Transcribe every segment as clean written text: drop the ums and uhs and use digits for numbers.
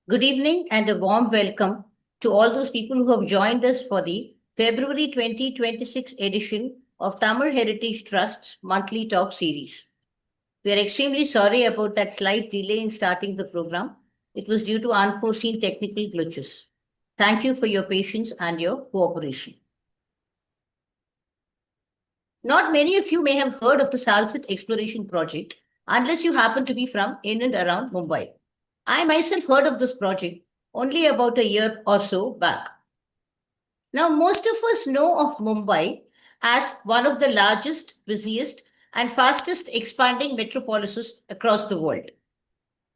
Good evening and a warm welcome to all those people who have joined us for the February 2026 edition of Tamil Heritage Trust's monthly talk series. We are extremely sorry about that slight delay in starting the program. It was due to unforeseen technical glitches. Thank you for your patience and your cooperation. Not many of you may have heard of the Salcette Exploration Project unless you happen to be from in and around Mumbai. I myself heard of this project only about a year or so back. Now, most of us know of Mumbai as one of the largest, busiest, and fastest expanding metropolises across the world.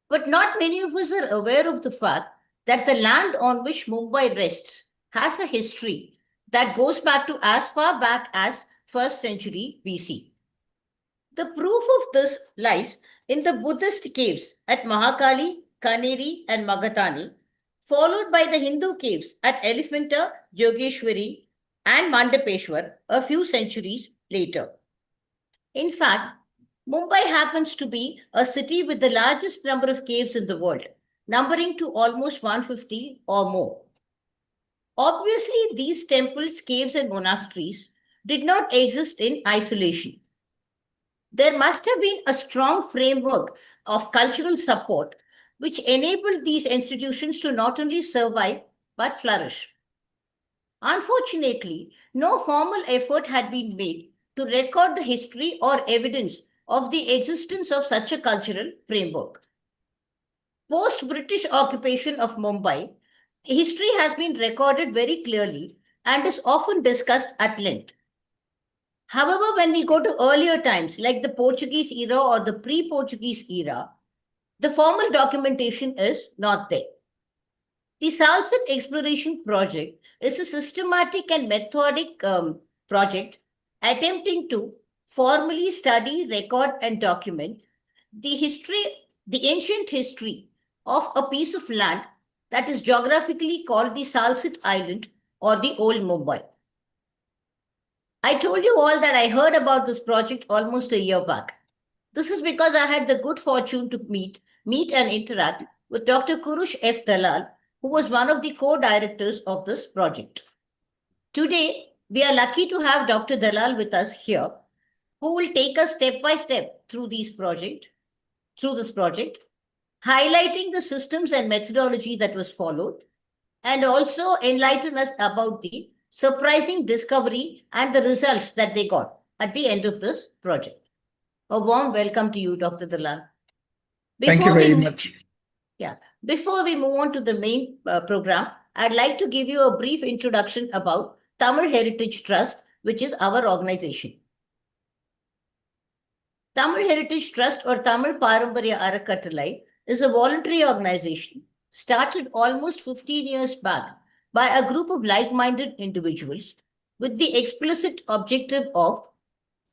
But not many of us are aware of the fact that the land on which Mumbai rests has a history that goes back to as far back as 1st century BC. The proof of this lies in the Buddhist caves at Mahakali, Kaneri, and Magatani, followed by the Hindu caves at Elephanta, Jogeshwari, and Mandapeshwar a few centuries later. In fact, Mumbai happens to be a city with the largest number of caves in the world, numbering to almost 150 or more. Obviously, these temples, caves, and monasteries did not exist in isolation. There must have been a strong framework of cultural support which enabled these institutions to not only survive but flourish. Unfortunately, no formal effort had been made to record the history or evidence of the existence of such a cultural framework. Post British occupation of Mumbai, history has been recorded very clearly and is often discussed at length. However, when we go to earlier times like the Portuguese era or the pre Portuguese era, the formal documentation is not there. The Salcette Exploration Project is a systematic and methodic project attempting to formally study, record, and document the ancient history of a piece of land that is geographically called the Salcette Island or the Old Mumbai. I told you all that I heard about this project almost a year back. This is because I had the good fortune to meet and interact with Dr. Kurush F. Dalal, who was one of the co-directors of this project. Today, we are lucky to have Dr. Dalal with us here, who will take us step by step through this project, highlighting the systems and methodology that was followed, and also enlighten us about the surprising discovery and the results that they got at the end of this project. A warm welcome to you, Dr. Dalal. Thank you very much. Before we move on to the main program, I'd like to give you a brief introduction about Tamil Heritage Trust, which is our organization. Tamil Heritage Trust or Tamil Paramparya Arakattalai is a voluntary organization started almost 15 years back by a group of like-minded individuals with the explicit objective of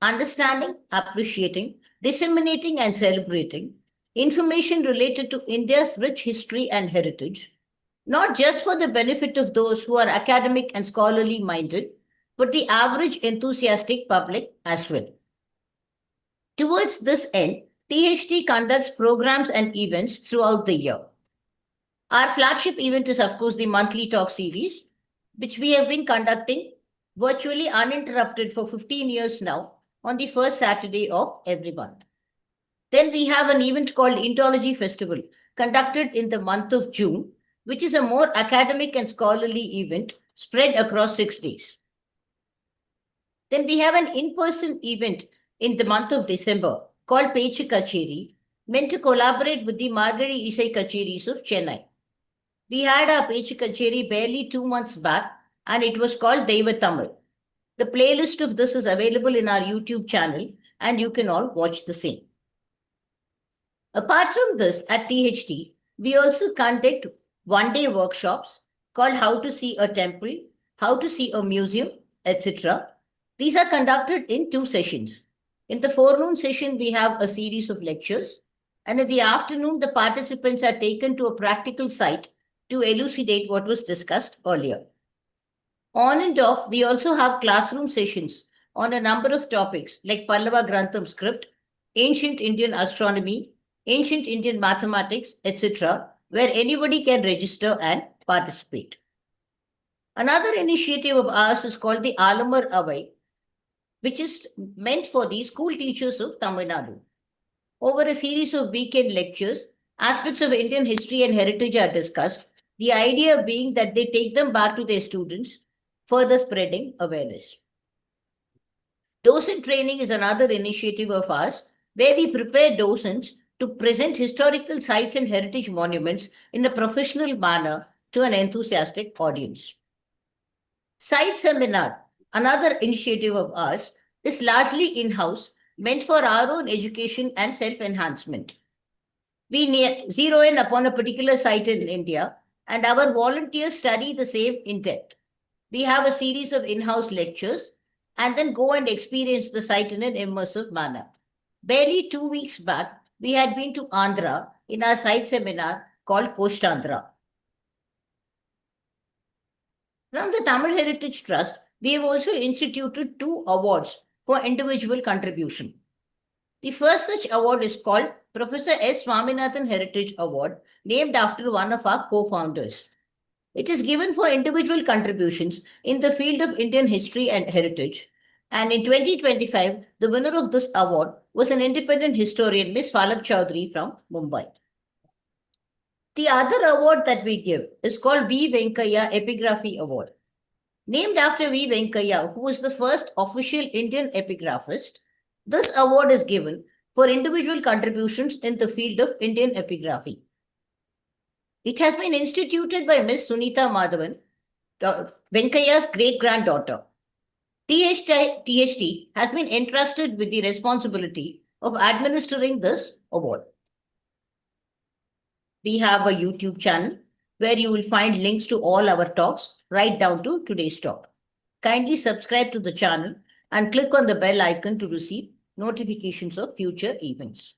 understanding, appreciating, disseminating, and celebrating information related to India's rich history and heritage, not just for the benefit of those who are academic and scholarly minded, but the average enthusiastic public as well. Towards this end, THT conducts programs and events throughout the year. Our flagship event is, of course, the monthly talk series, which we have been conducting virtually uninterrupted for 15 years now on the first Saturday of every month. Then we have an event called Indology Festival, conducted in the month of June, which is a more academic and scholarly event spread across 6 days. Then we have an in-person event in the month of December called Pechu Kacheri, meant to collaborate with the Margari Isai Kacheris of Chennai. We had our Pechu Kacheri barely 2 months back, and it was called Deva Tamil. The playlist of this is available in our YouTube channel, and you can all watch the same. Apart from this, at THT, we also conduct one-day workshops called How to See a Temple, How to See a Museum, etc. These are conducted in 2 sessions. In the forenoon session, we have a series of lectures, and in the afternoon, the participants are taken to a practical site to elucidate what was discussed earlier. On and off, we also have classroom sessions on a number of topics like Pallava Grantham script, ancient Indian astronomy, ancient Indian mathematics, etc., where anybody can register and participate. Another initiative of ours is called the Alamar Avai, which is meant for the school teachers of Tamil Nadu. Over a series of weekend lectures, aspects of Indian history and heritage are discussed, the idea being that they take them back to their students, further spreading awareness. Docent training is another initiative of ours, where we prepare docents to present historical sites and heritage monuments in a professional manner to an enthusiastic audience. Site Seminar, another initiative of ours, is largely in-house, meant for our own education and self-enhancement. We zero in upon a particular site in India, and our volunteers study the same in depth. We have a series of in-house lectures and then go and experience the site in an immersive manner. Barely 2 weeks back, we had been to Andhra in our site seminar called Koshtandhra. From the Tamil Heritage Trust, we have also instituted 2 awards for individual contribution. The first such award is called Professor S. Swaminathan Heritage Award, named after one of our co-founders. It is given for individual contributions in the field of Indian history and heritage. And in 2025, the winner of this award was an independent historian, Ms. Falak Chaudhary from Mumbai. The other award that we give is called V. Venkaya Epigraphy Award. Named after V. Venkaya, who was the first official Indian epigraphist, this award is given for individual contributions in the field of Indian epigraphy. It has been instituted by Ms. Sunita Madhavan, Venkaya's great-granddaughter. THT has been entrusted with the responsibility of administering this award. We have a YouTube channel where you will find links to all our talks right down to today's talk. Kindly subscribe to the channel and click on the bell icon to receive notifications of future events.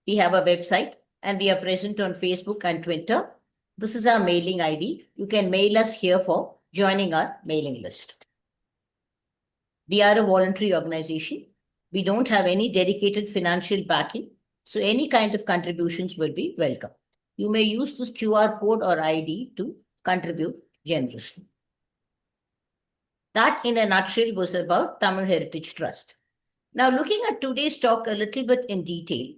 We have a website and we are present on Facebook and Twitter. This is our mailing ID. You can mail us here for joining our mailing list. We are a voluntary organization. We don't have any dedicated financial backing, so any kind of contributions will be welcome. You may use this QR code or ID to contribute generously. That in a nutshell was about Tamil Heritage Trust. Now looking at today's talk a little bit in detail,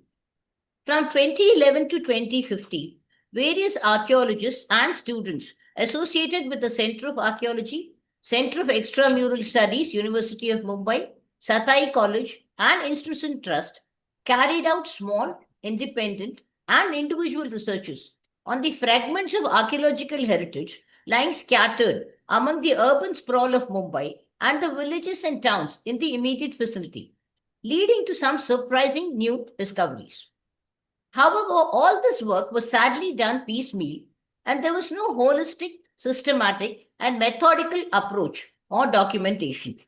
from 2011 to 2015, various archaeologists and students associated with the Center of Archaeology, Center of Extramural Studies, University of Mumbai, Satai College, and Institution Trust carried out small, independent, and individual researches on the fragments of archaeological heritage lying scattered among the urban sprawl of Mumbai and the villages and towns in the immediate vicinity, leading to some surprising new discoveries. However, all this work was sadly done piecemeal, and there was no holistic, systematic, and methodical approach or documentation.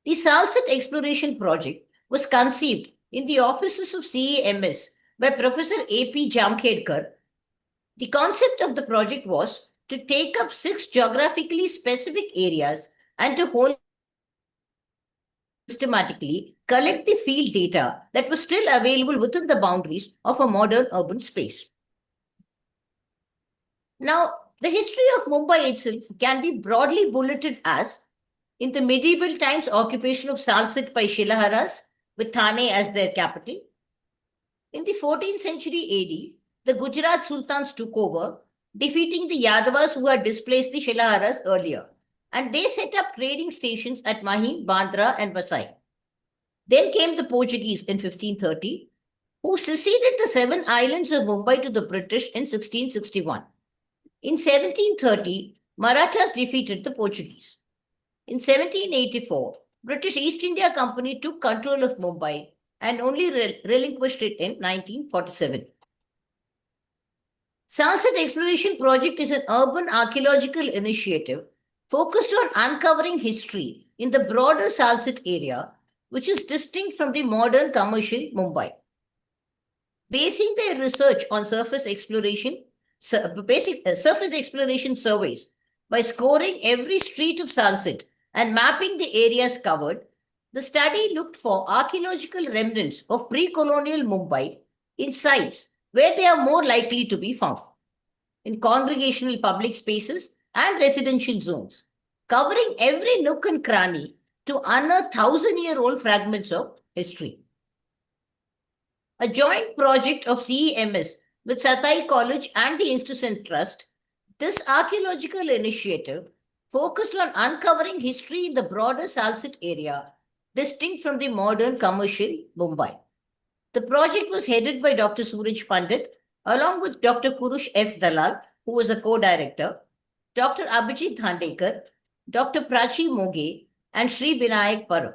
The Salcette Exploration Project was conceived in the offices of CEMS by Professor A.P. Jamkhedkar. The concept of the project was to take up 6 geographically specific areas and to systematically collect the field data that was still available within the boundaries of a modern urban space. Now, the history of Mumbai itself can be broadly bulleted as, in the medieval times, occupation of Salcette by Shilaharas, with Thane as their capital. In the 14th century AD, the Gujarat Sultans took over, defeating the Yadavas who had displaced the Shilaharas earlier, and they set up trading stations at Mahim, Bandra, and Vasai. Then came the Portuguese in 1530, who seceded the 7 islands of Mumbai to the British in 1661. In 1730, Marathas defeated the Portuguese. In 1784, British East India Company took control of Mumbai and only relinquished it in 1947. Salcette Exploration Project is an urban archaeological initiative focused on uncovering history in the broader Salcette area, which is distinct from the modern commercial Mumbai. Basing their research on surface exploration surveys by scoring every street of Salcette and mapping the areas covered, the study looked for archaeological remnants of pre-colonial Mumbai in sites where they are more likely to be found, in congregational public spaces and residential zones, covering every nook and cranny to unearth thousand-year-old fragments of history. A joint project of CEMS with Satai College and the Institution Trust, this archaeological initiative focused on uncovering history in the broader Salcette area, distinct from the modern commercial Mumbai. The project was headed by Dr. Suraj Pandit, along with Dr. Kurush F. Dalal, who was a co-director, Dr. Abhijit Dhandekar, Dr. Prachi Moge, and Sri Vinayak Parab.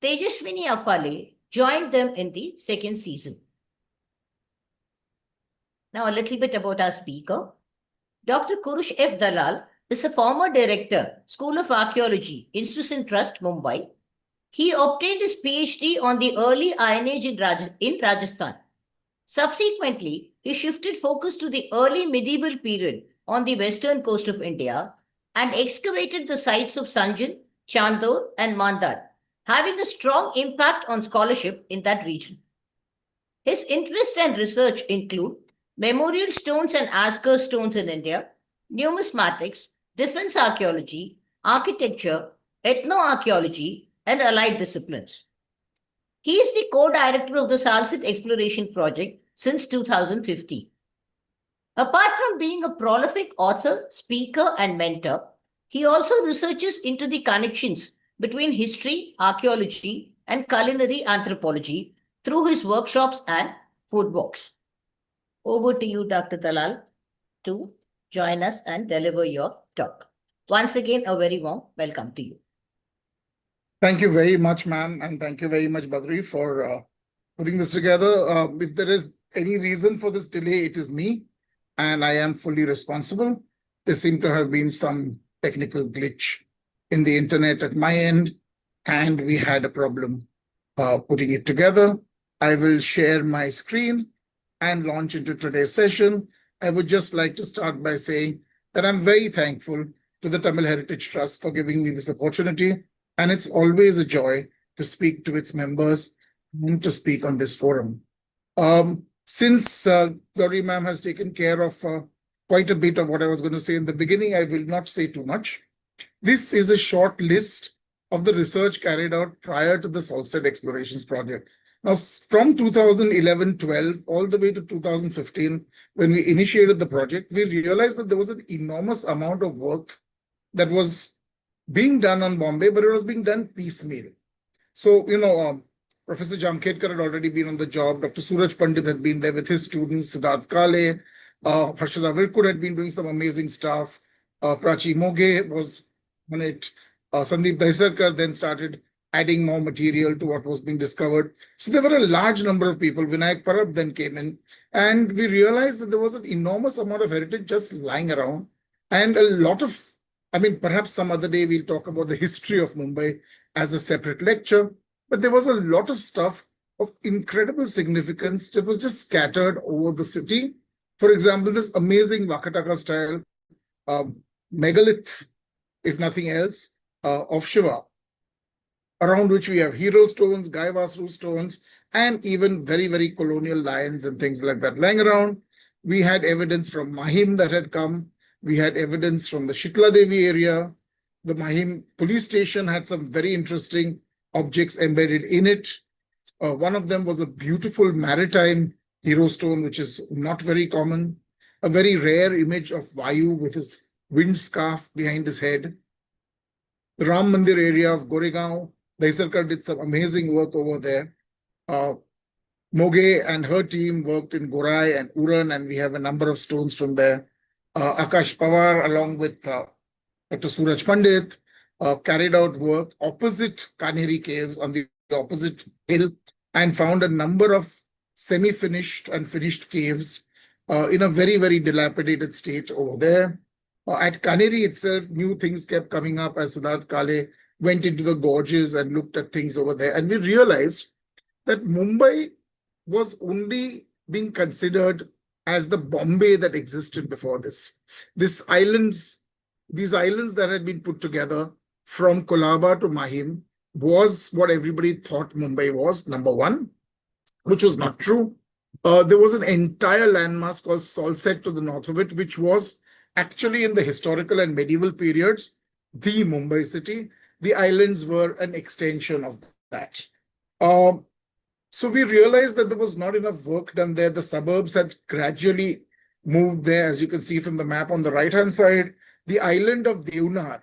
Tejaswini Afale joined them in the second season. Now, a little bit about our speaker. Dr. Kurush F. Dalal is a former director, School of Archaeology, Institution Trust, Mumbai. He obtained his PhD on the early Iron Age in Rajasthan. Subsequently, he shifted focus to the early medieval period on the western coast of India and excavated the sites of Sanjan, Chandor, and Mandar, having a strong impact on scholarship in that region. His interests and research include memorial stones and asker stones in India, numismatics, defense archaeology, architecture, ethnoarchaeology, and allied disciplines. He is the co-director of the Salcette Exploration Project since 2015. Apart from being a prolific author, speaker, and mentor, he also researches into the connections between history, archaeology, and culinary anthropology through his workshops and food walks. Over to you, Dr. Dalal, to join us and deliver your talk. Once again, a very warm welcome to you. Thank you very much, ma'am, and thank you very much, Badri, for putting this together. If there is any reason for this delay, it is me, and I am fully responsible. There seemed to have been some technical glitch in the internet at my end, and we had a problem putting it together. I will share my screen and launch into today's session. I would just like to start by saying that I'm very thankful to the Tamil Heritage Trust for giving me this opportunity. And it's always a joy to speak to its members and to speak on this forum. Since Gauri ma'am has taken care of quite a bit of what I was going to say in the beginning, I will not say too much. This is a short list of the research carried out prior to the Salcette Explorations Project. Now, from 2011-12 all the way to 2015, when we initiated the project, we realized that there was an enormous amount of work that was being done on Bombay, but it was being done piecemeal. So, Professor Jamkhedkar had already been on the job. Dr. Suraj Pandit had been there with his students, Siddharth Kale, Harshada Virkud had been doing some amazing stuff. Prachi Moge was on it. Sandeep Daisarkar then started adding more material to what was being discovered. So there were a large number of people. Vinayak Parab then came in, and we realized that there was an enormous amount of heritage just lying around, and a lot of, perhaps some other day we'll talk about the history of Mumbai as a separate lecture, but there was a lot of stuff of incredible significance that was just scattered over the city. For example, this amazing Vakataka style megalith, if nothing else, of Shiva, around which we have hero stones, Gaivasru stones, and even very, very colonial lions and things like that lying around. We had evidence from Mahim that had come. We had evidence from the Shitla Devi area. The Mahim police station had some very interesting objects embedded in it. One of them was a beautiful maritime hero stone, which is not very common. A very rare image of Vayu with his wind scarf behind his head. The Ram Mandir area of Goregaon, Daisarkar did some amazing work over there. Moge and her team worked in Gorai and Uran, and we have a number of stones from there. Akash Pawar, along with Dr. Suraj Pandit, carried out work opposite Kanheri caves on the opposite hill and found a number of semi-finished and finished caves in a very, very dilapidated state over there. At Kanheri itself, new things kept coming up as Siddharth Kale went into the gorges and looked at things over there. And we realized that Mumbai was only being considered as the Bombay that existed before this. These islands that had been put together from Colaba to Mahim was what everybody thought Mumbai was, number one, which was not true. There was an entire landmass called Salcette to the north of it, which was actually in the historical and medieval periods, the Mumbai city. The islands were an extension of that. Um, so we realized that there was not enough work done there. The suburbs had gradually moved there, as you can see from the map on the right-hand side. The island of Devnar,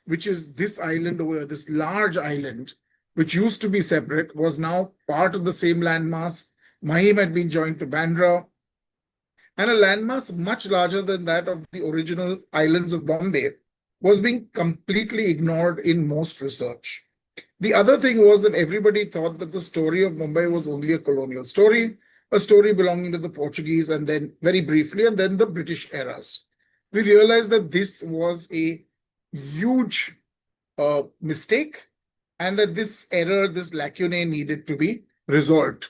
which is this island over here, this large island, which used to be separate, was now part of the same landmass. Mahim had been joined to Bandra, and a landmass much larger than that of the original islands of Bombay was being completely ignored in most research. The other thing was that everybody thought that the story of Mumbai was only a colonial story, a story belonging to the Portuguese, and then very briefly, and then the British eras. We realized that this was a huge mistake, and that this error, this lacunae needed to be resolved.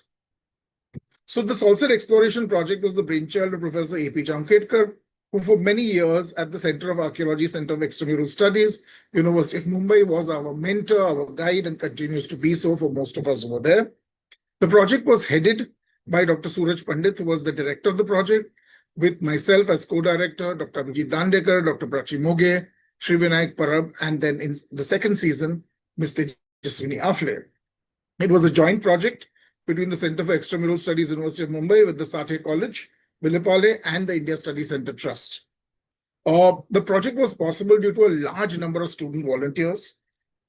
So the Salcette Exploration Project was the brainchild of Professor A.P. Jankhetkar, who for many years at the Center of Archaeology, Center of Extramural Studies, University of Mumbai, was our mentor, our guide, and continues to be so for most of us over there. The project was headed by Dr. Suraj Pandit, who was the director of the project, with myself as co-director, Dr. Abhijit Dandekar, Dr. Prachi Moge, Sri Vinayak Parab, and then in the second season, Ms. Tejaswini Afle. It was a joint project between the Center for Extramural Studies, University of Mumbai, with the Sathe College, Vilepale, and the India Study Center Trust. The project was possible due to a large number of student volunteers.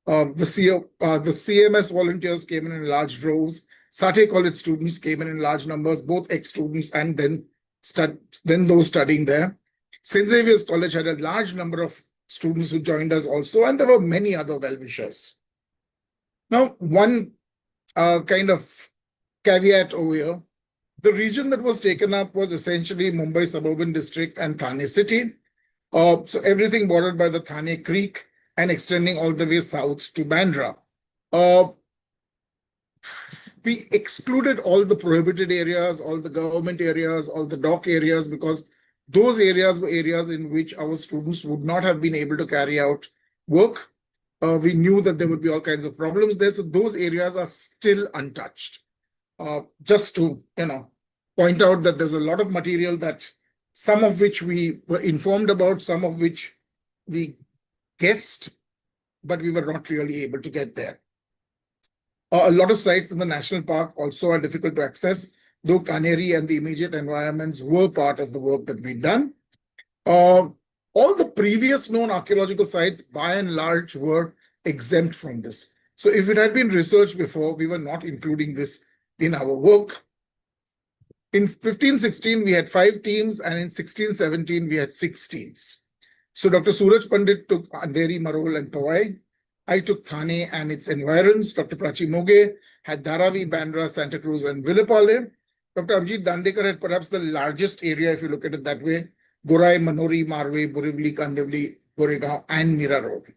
The CMS volunteers came in large droves. Sathe College students came in large numbers, both ex-students and then those studying there. St. Xavier's College had a large number of students who joined us also, and there were many other well-wishers. Now, one kind of caveat over here, the region that was taken up was essentially Mumbai suburban district and Thane city. So everything bordered by the Thane Creek and extending all the way south to Bandra. We excluded all the prohibited areas, all the government areas, all the dock areas, because those areas were areas in which our students would not have been able to carry out work. We knew that there would be all kinds of problems there. So those areas are still untouched. Just to, point out that there's a lot of material that some of which we were informed about, some of which we guessed, but we were not really able to get there. A lot of sites in the national park also are difficult to access, though Kaneri and the immediate environments were part of the work that we'd done. All the previous known archaeological sites, by and large, were exempt from this. So if it had been researched before, we were not including this in our work. In 15-16, we had 5 teams, and in 16-17, we had 6 teams. So Dr. Suraj Pandit took Andheri, Marol, and Tawai. I took Thane and its environs. Dr. Prachi Moge had Dharavi, Bandra, Santa Cruz, and Vilepale. Dr. Abhijit Dandekar had perhaps the largest area, if you look at it that way: Gorai, Manori, Marve, Borivali, Kandivali, Goregaon, and Mira Road.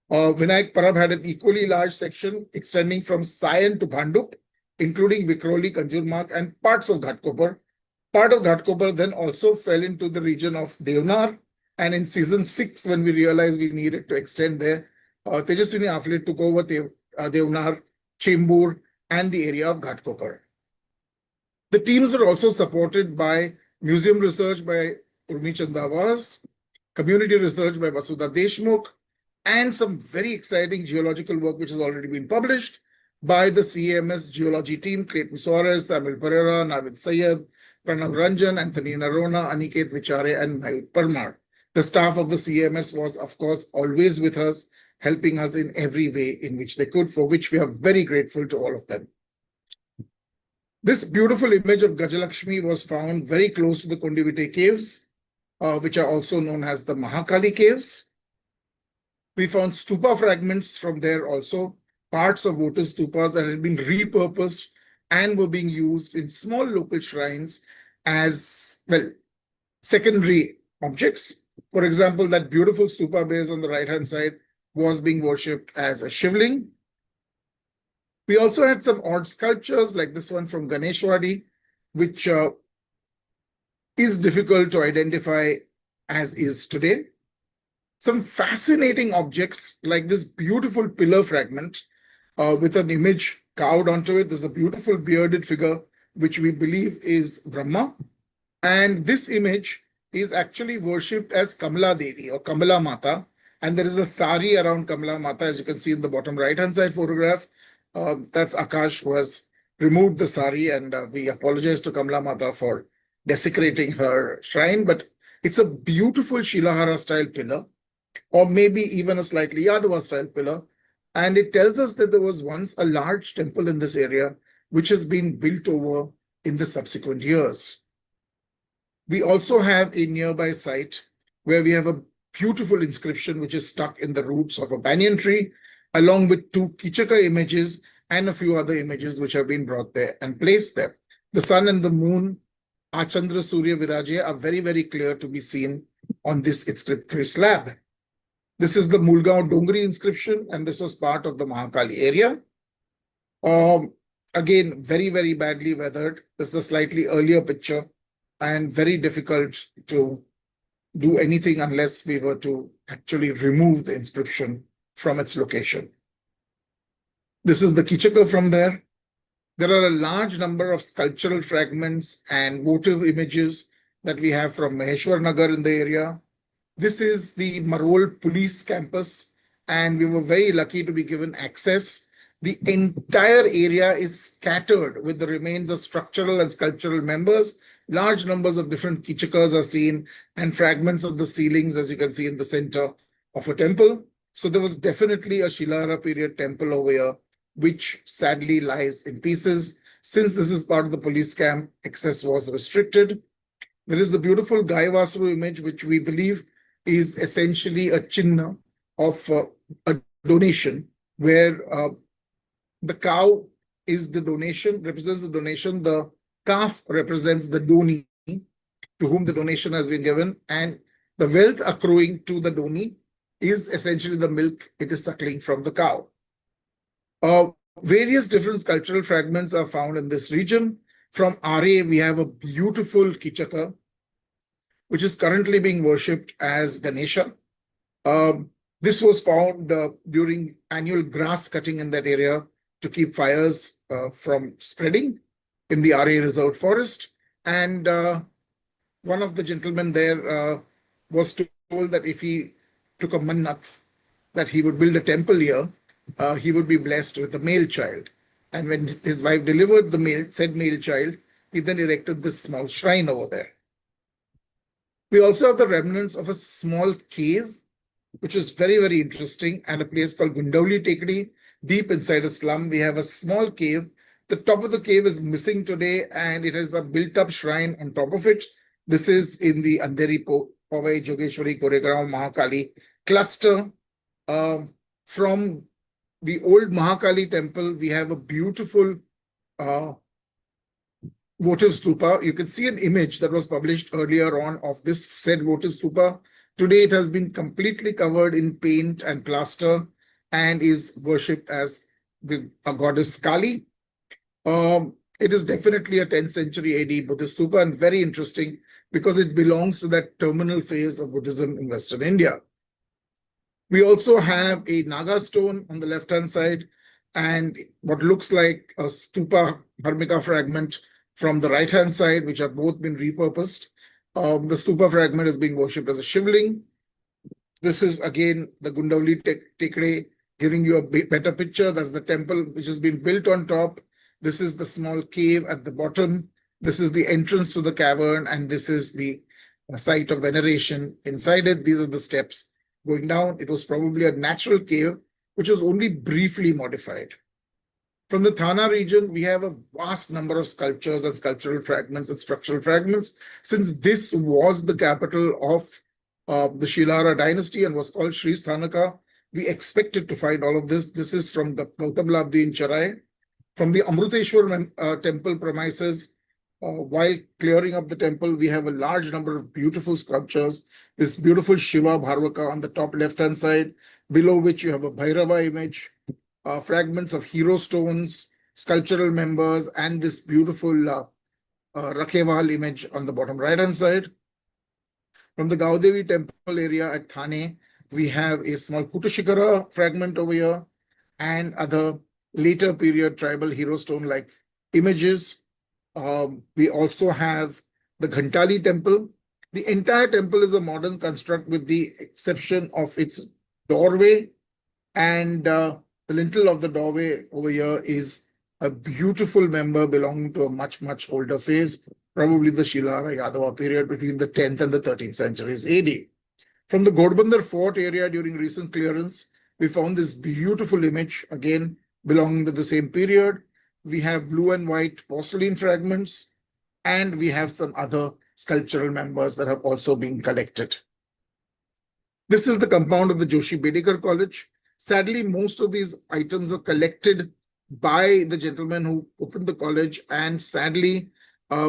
Vinayak Parab had an equally large section extending from Sion to Bhandup, including Vikhroli, Kanjurmarg, and parts of Ghatkopar. Part of Ghatkopar then also fell into the region of Devnar. And in season 6, when we realized we needed to extend there, Tejaswini Afle took over Devnar, Chembur, and the area of Ghatkopar. The teams were also supported by museum research by Urmi Chandavas, community research by Vasudha Deshmukh, and some very exciting geological work which has already been published by the CMS geology team: Clayton Suarez, Samuel Pereira, Navid Sayed, Pranav Ranjan, Anthony Narona, Aniket Vichare, and Mayur Parmar. The staff of the CMS was, of course, always with us, helping us in every way in which they could, for which we are very grateful to all of them. This beautiful image of Gajalakshmi was found very close to the Kundivite caves, which are also known as the Mahakali caves. We found stupa fragments from there also, parts of votive stupas that had been repurposed and were being used in small local shrines as, well, secondary objects. For example, that beautiful stupa base on the right-hand side was being worshipped as a shivling. We also had some odd sculptures like this one from Ganeshwadi, which is difficult to identify as is today. Some fascinating objects like this beautiful pillar fragment with an image carved onto it. There's a beautiful bearded figure which we believe is Brahma. And this image is actually worshipped as Kamala Devi or Kamala Mata. And there is a sari around Kamala Mata, as you can see in the bottom right-hand side photograph. That's Akash who has removed the sari, and we apologize to Kamala Mata for desecrating her shrine. But it's a beautiful Shilahara style pillar, or maybe even a slightly Yadava style pillar. And it tells us that there was once a large temple in this area, which has been built over in the subsequent years. We also have a nearby site where we have a beautiful inscription which is stuck in the roots of a banyan tree, along with two Kichaka images and a few other images which have been brought there and placed there. The sun and the moon, Achandra Surya Viraja, are very, very clear to be seen on this inscriptory slab. This is the Mulgaon Dongri inscription, and this was part of the Mahakali area. Again, very, very badly weathered. This is a slightly earlier picture, and very difficult to do anything unless we were to actually remove the inscription from its location. This is the Kichaka from there. There are a large number of sculptural fragments and votive images that we have from Maheshwar Nagar in the area. This is the Marol police campus, and we were very lucky to be given access. The entire area is scattered with the remains of structural and sculptural members. Large numbers of different Kichakas are seen, and fragments of the ceilings, as you can see in the center of a temple. So there was definitely a Shilahara period temple over here, which sadly lies in pieces. Since this is part of the police camp, access was restricted. There is a beautiful Gaivasru image, which we believe is essentially a chinna of a donation, where the cow is the donation, represents the donation. The calf represents the doni, to whom the donation has been given. And the wealth accruing to the doni is essentially the milk it is suckling from the cow. Various different sculptural fragments are found in this region. From RA, we have a beautiful Kichaka, which is currently being worshipped as Ganesha. This was found during annual grass cutting in that area to keep fires from spreading in the RA reserved forest. And one of the gentlemen there was told that if he took a mannat, that he would build a temple here, he would be blessed with a male child. And when his wife delivered the said male child, he then erected this small shrine over there. We also have the remnants of a small cave, which is very, very interesting, and a place called Gundauli Tekdi. Deep inside a slum, we have a small cave. The top of the cave is missing today, and it has a built-up shrine on top of it. This is in the Andheri Povai Jogeshwari Koregaon Mahakali cluster. From the old Mahakali temple, we have a beautiful votive stupa. You can see an image that was published earlier on of this said votive stupa. Today, it has been completely covered in paint and plaster and is worshipped as a goddess Kali. It is definitely a 10th century AD Buddhist stupa, and very interesting because it belongs to that terminal phase of Buddhism in Western India. We also have a Naga stone on the left-hand side and what looks like a stupa Dharmika fragment from the right-hand side, which have both been repurposed. The stupa fragment is being worshipped as a shivling. This is again the Gundauli Tekde, giving you a better picture. That's the temple which has been built on top. This is the small cave at the bottom. This is the entrance to the cavern, and this is the site of veneration inside it. These are the steps going down. It was probably a natural cave, which was only briefly modified. From the Thane region, we have a vast number of sculptures and sculptural fragments and structural fragments. Since this was the capital of the Shilahara dynasty and was called Sri Sthanaka, we expected to find all of this. This is from the Gautam Labdi in Charai. From the Amruteshwar temple premises, while clearing up the temple, we have a large number of beautiful sculptures. This beautiful Shiva Bharvaka on the top left-hand side, below which you have a Bhairava image, fragments of hero stones, sculptural members, and this beautiful Rakheval image on the bottom right-hand side. From the Gaudevi temple area at Thane, we have a small Kutashikara fragment over here and other later period tribal hero stone-like images. We also have the Ghantali temple. The entire temple is a modern construct with the exception of its doorway, and the lintel of the doorway over here is a beautiful member belonging to a much, much older phase, probably the Shilahara Yadava period between the 10th and the 13th centuries AD. From the Ghodbunder fort area during recent clearance, we found this beautiful image, again belonging to the same period. We have blue and white porcelain fragments, and we have some other sculptural members that have also been collected. This is the compound of the Joshi Bedekar College. Sadly, most of these items were collected by the gentleman who opened the college, and sadly,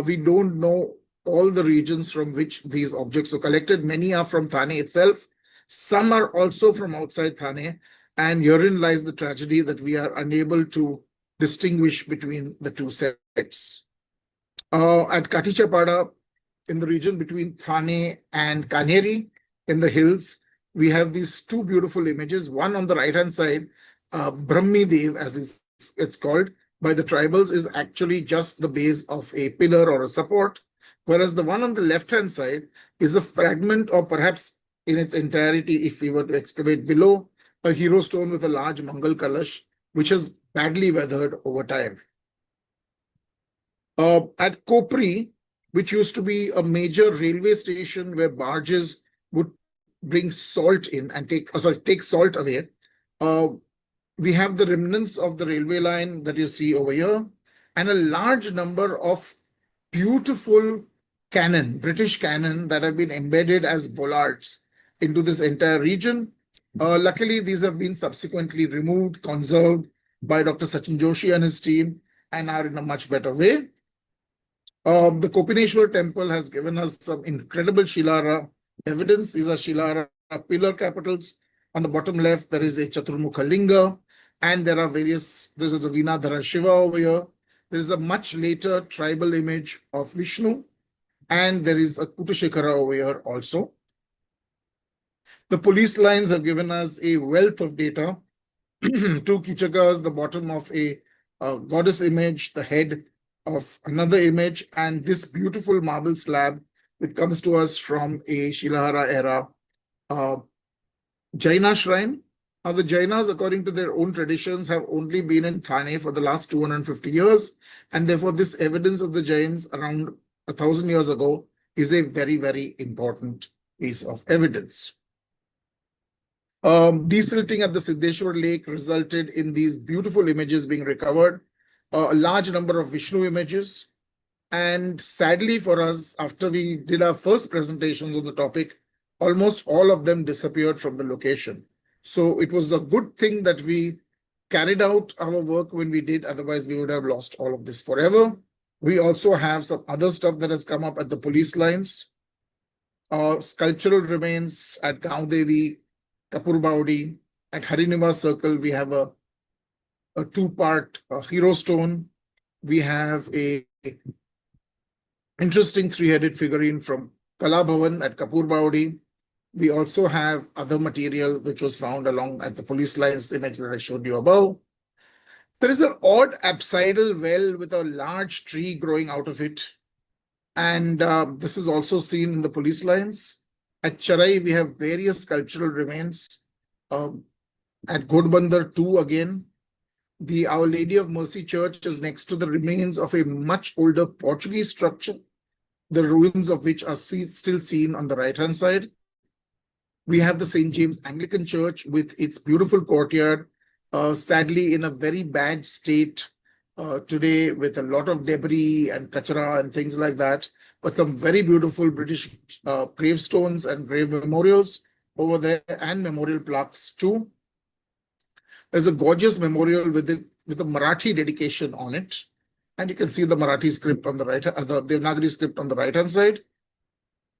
we don't know all the regions from which these objects were collected. Many are from Thane itself. Some are also from outside Thane, and herein lies the tragedy that we are unable to distinguish between the two sets. At Katichapada, in the region between Thane and Kanheri, in the hills, we have these two beautiful images. One on the right-hand side, Brahmi Dev, as it's called by the tribals, is actually just the base of a pillar or a support, whereas the one on the left-hand side is a fragment, or perhaps in its entirety, if we were to excavate below, a hero stone with a large Mangal Kalash, which has badly weathered over time. At Kopri, which used to be a major railway station where barges would bring salt in and take salt away, we have the remnants of the railway line that you see over here, and a large number of beautiful cannon, British cannon, that have been embedded as bollards into this entire region. Luckily, these have been subsequently removed, conserved by Dr. Sachin Joshi and his team, and are in a much better way. The Kopineshwar temple has given us some incredible Shilahara evidence. These are Shilahara pillar capitals. On the bottom left, there is a Chaturmukha Linga, and there are various, there is a Vinadhara Shiva over here. There is a much later tribal image of Vishnu, and there is a Kutushekara over here also. The police lines have given us a wealth of data. Two Kichakas, the bottom of a goddess image, the head of another image, and this beautiful marble slab which comes to us from a Shilahara era Jaina shrine. Now, the Jainas, according to their own traditions, have only been in Thane for the last 250 years, and therefore this evidence of the Jains around 1,000 years ago is a very, very important piece of evidence. Desilting at the Siddheshwar Lake resulted in these beautiful images being recovered, a large number of Vishnu images. And sadly for us, after we did our first presentations on the topic, almost all of them disappeared from the location. So it was a good thing that we carried out our work when we did, otherwise we would have lost all of this forever. We also have some other stuff that has come up at the police lines. Sculptural remains at Gaon Devi, Kapur Baudi. At Harinivas Circle, we have a two-part hero stone. We have a interesting three-headed figurine from Kala Bhavan at Kapur Baudi. We also have other material which was found along at the police lines image that I showed you above. There is an odd apsidal well with a large tree growing out of it. And this is also seen in the police lines. At Charai, we have various sculptural remains. At Ghodbunder too, again, the Our Lady of Mercy Church is next to the remains of a much older Portuguese structure, the ruins of which are still seen on the right-hand side. We have the St. James Anglican Church with its beautiful courtyard, sadly in a very bad state today with a lot of debris and kachara and things like that, but some very beautiful British gravestones and grave memorials over there, and memorial plaques too. There's a gorgeous memorial with a Marathi dedication on it. And you can see the Marathi script on the right, the Devanagari script on the right-hand side.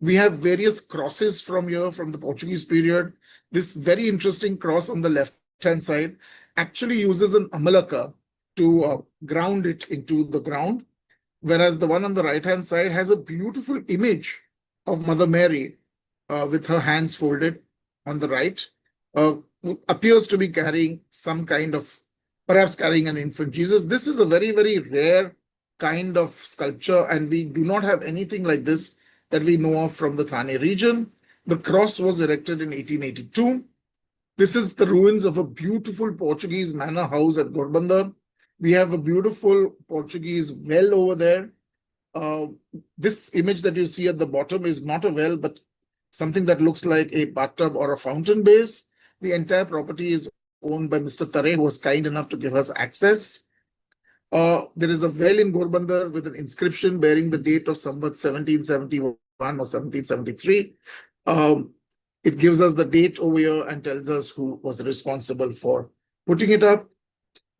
We have various crosses from here, from the Portuguese period. This very interesting cross on the left-hand side actually uses an amalaka to ground it into the ground, whereas the one on the right-hand side has a beautiful image of Mother Mary with her hands folded on the right, appears to be carrying some kind of, perhaps carrying an infant Jesus. This is a very, very rare kind of sculpture, and we do not have anything like this that we know of from the Thane region. The cross was erected in 1882. This is the ruins of a beautiful Portuguese manor house at Gorbandar. We have a beautiful Portuguese well over there. This image that you see at the bottom is not a well, but something that looks like a bathtub or a fountain base. The entire property is owned by Mr. Tare, who was kind enough to give us access. There is a well in Gorbandar with an inscription bearing the date of Samvat 1771 or 1773. It gives us the date over here and tells us who was responsible for putting it up.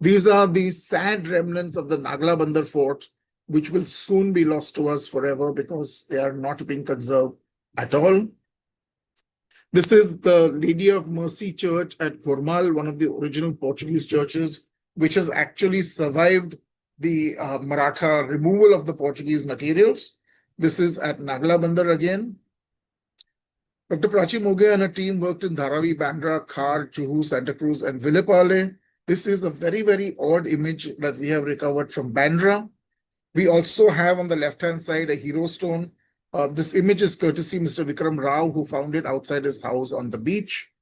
These are the sad remnants of the Nagla Bandar fort, which will soon be lost to us forever because they are not being conserved at all. This is the Lady of Mercy Church at Kurmal, one of the original Portuguese churches, which has actually survived the Maratha removal of the Portuguese materials. This is at Nagla Bandar again. Dr. Prachi Moge and her team worked in Dharavi, Bandra, Khar, Juhu, Santa Cruz, and Villepale. This is a very, very odd image that we have recovered from Bandra. We also have on the left-hand side a hero stone. This image is courtesy Mr. Vikram Rao, who found it outside his house on the beach.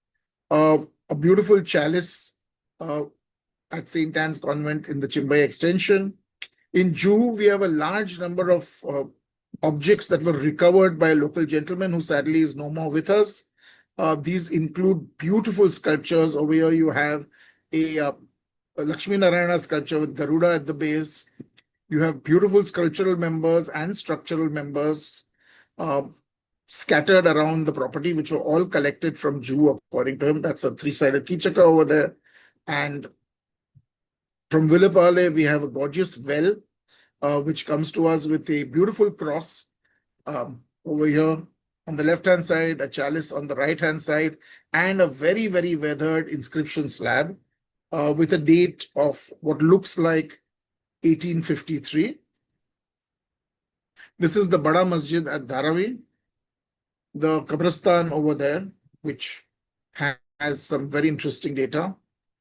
A beautiful chalice at St. Anne's Convent in the Chimbai extension. In Juhu, we have a large number of objects that were recovered by a local gentleman who sadly is no more with us. These include beautiful sculptures. Over here, you have a Lakshmi Narayana sculpture with Garuda at the base. You have beautiful sculptural members and structural members scattered around the property, which were all collected from Juhu, according to him. That's a three-sided kichaka over there. And from Villepale, we have a gorgeous well, which comes to us with a beautiful cross over here. On the left-hand side, a chalice on the right-hand side, and a very, very weathered inscription slab with a date of what looks like 1853. This is the Bada Masjid at Dharavi, the Kabristan over there, which has some very interesting data.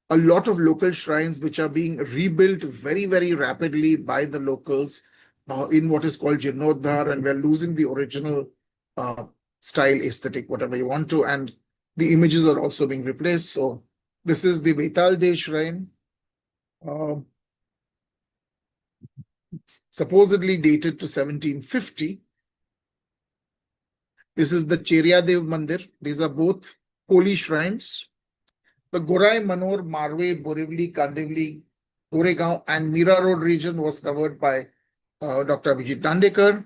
A lot of local shrines which are being rebuilt very, very rapidly by the locals in what is called Jirnodhar, and we're losing the original style, aesthetic, whatever you want to, and the images are also being replaced. So this is the Vetal Dev shrine, supposedly dated to 1750. This is the Cheryadev Mandir. These are both holy shrines. The Gorai, Manor, Marve, Borivali, Kandivali, Goregaon, and Mira Road region was covered by Dr. Abhijit Dandekar.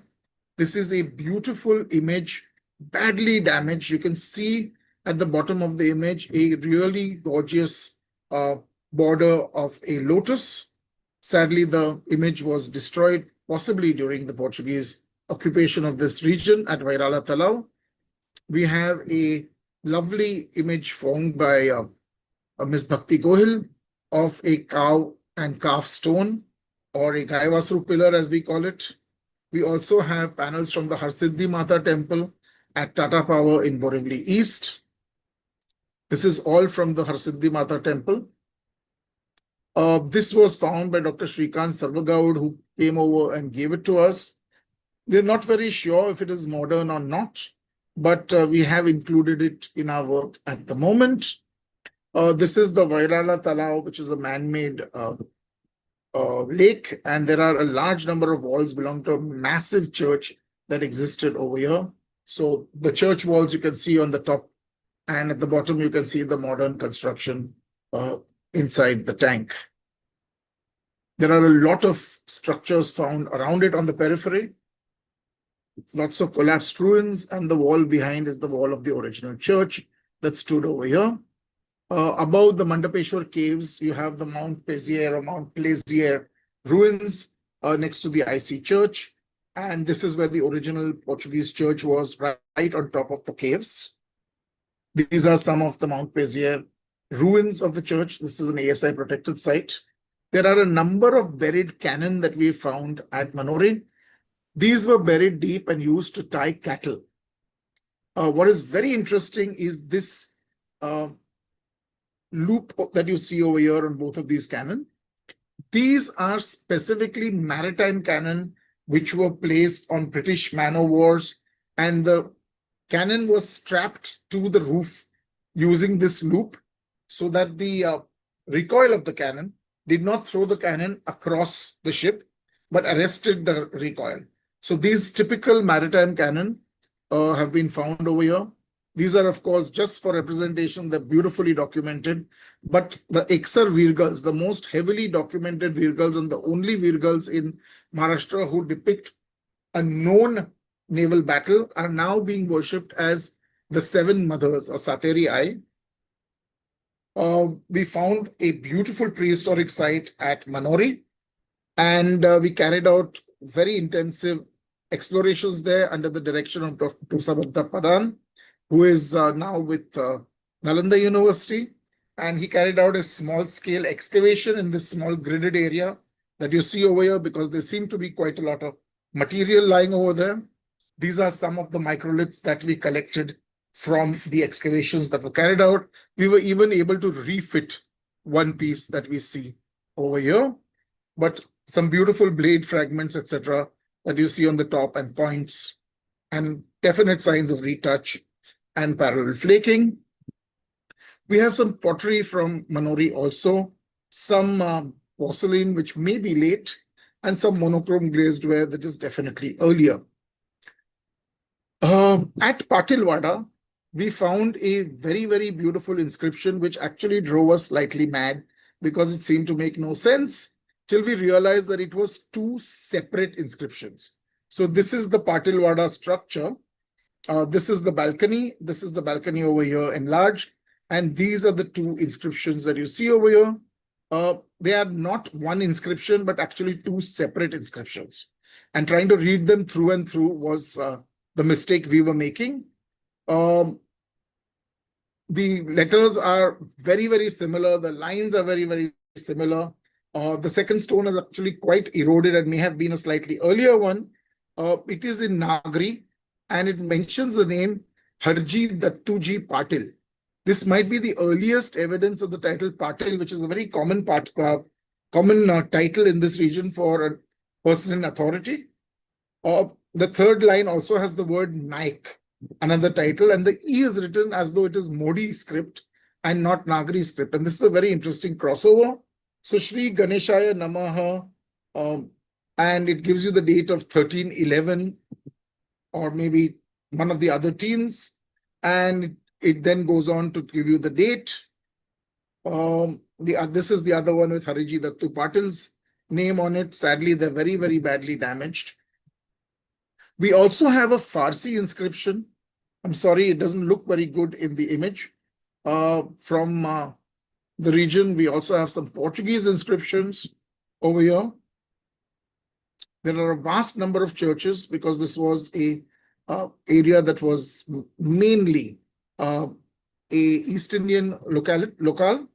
This is a beautiful image, badly damaged. You can see at the bottom of the image a really gorgeous border of a lotus. Sadly, the image was destroyed, possibly during the Portuguese occupation of this region at Vairala Talau. We have a lovely image formed by Ms. Bhakti Gohil of a cow and calf stone, or a Gaivasru pillar as we call it. We also have panels from the Harsiddhi Mata temple at Tata Power in Borivali East. This is all from the Harsiddhi Mata temple. This was found by Dr. Shrikant Sarvagaud, who came over and gave it to us. We're not very sure if it is modern or not, but we have included it in our work at the moment. This is the Vairala Talao, which is a man-made lake, and there are a large number of walls belonging to a massive church that existed over here. So the church walls you can see on the top, and at the bottom you can see the modern construction inside the tank. There are a lot of structures found around it on the periphery. Lots of collapsed ruins, and the wall behind is the wall of the original church that stood over here. Above the Mandapeshwar caves, you have the Mount Plaisir or Mount Plaisir ruins next to the IC church. And this is where the original Portuguese church was, right on top of the caves. These are some of the Mount Plaisir ruins of the church. This is an ASI protected site. There are a number of buried cannon that we found at Manore. These were buried deep and used to tie cattle. What is very interesting is this loop that you see over here on both of these cannon. These are specifically maritime cannon which were placed on British man-o'-wars, and the cannon was strapped to the roof using this loop so that the recoil of the cannon did not throw the cannon across the ship, but arrested the recoil. So these typical maritime cannon have been found over here. These are, of course, just for representation. They're beautifully documented. But the Eksar Virgals, the most heavily documented Virgals and the only Virgals in Maharashtra who depict a known naval battle, are now being worshipped as the Seven Mothers or Sateri Ai. We found a beautiful prehistoric site at Manori, and we carried out very intensive explorations there under the direction of Dr. Sabadda Padan, who is now with Nalanda University. And he carried out a small-scale excavation in this small gridded area that you see over here, because there seem to be quite a lot of material lying over there. These are some of the microliths that we collected from the excavations that were carried out. We were even able to refit one piece that we see over here, but some beautiful blade fragments, etc., that you see on the top, and points, and definite signs of retouch and parallel flaking. We have some pottery from Manori also, some porcelain which may be late, and some monochrome glazed ware that is definitely earlier. At Patilwada, we found a very, very beautiful inscription which actually drove us slightly mad, because it seemed to make no sense till we realized that it was two separate inscriptions. So this is the Patilwada structure. This is the balcony. This is the balcony over here enlarged. And these are the two inscriptions that you see over here. They are not one inscription, but actually two separate inscriptions. And trying to read them through and through was the mistake we were making. The letters are very, very similar. The lines are very, very similar. The second stone is actually quite eroded and may have been a slightly earlier one. It is in Nagri, and it mentions the name Harji Dattuji Patil. This might be the earliest evidence of the title Patil, which is a very common title in this region for a person in authority. The third line also has the word Naik, another title, and the E is written as though it is Modi script and not Nagari script. And this is a very interesting crossover. So Shri Ganeshaya Namaha, and it gives you the date of 1311, or maybe one of the other teens, and it then goes on to give you the date. This is the other one with Hariji Dattu Patil's name on it. Sadly, they're very, very badly damaged. We also have a Farsi inscription. I'm sorry, it doesn't look very good in the image. From the region, we also have some Portuguese inscriptions over here. There are a vast number of churches, because this was a area that was mainly a East Indian locale.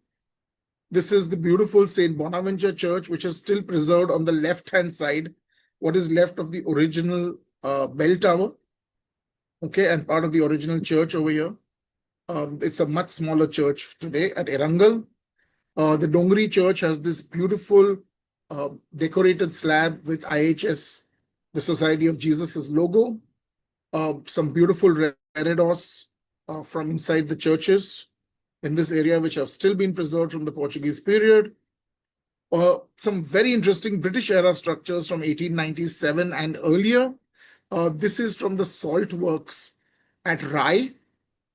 This is the beautiful St. Bonaventure Church, which is still preserved on the left-hand side, what is left of the original bell tower, okay, and part of the original church over here. It's a much smaller church today at Erangal. The Dongri Church has this beautiful decorated slab with IHS, the Society of Jesus' logo. Some beautiful reredos from inside the churches in this area, which have still been preserved from the Portuguese period. Some very interesting British era structures from 1897 and earlier. This is from the salt works at Rai,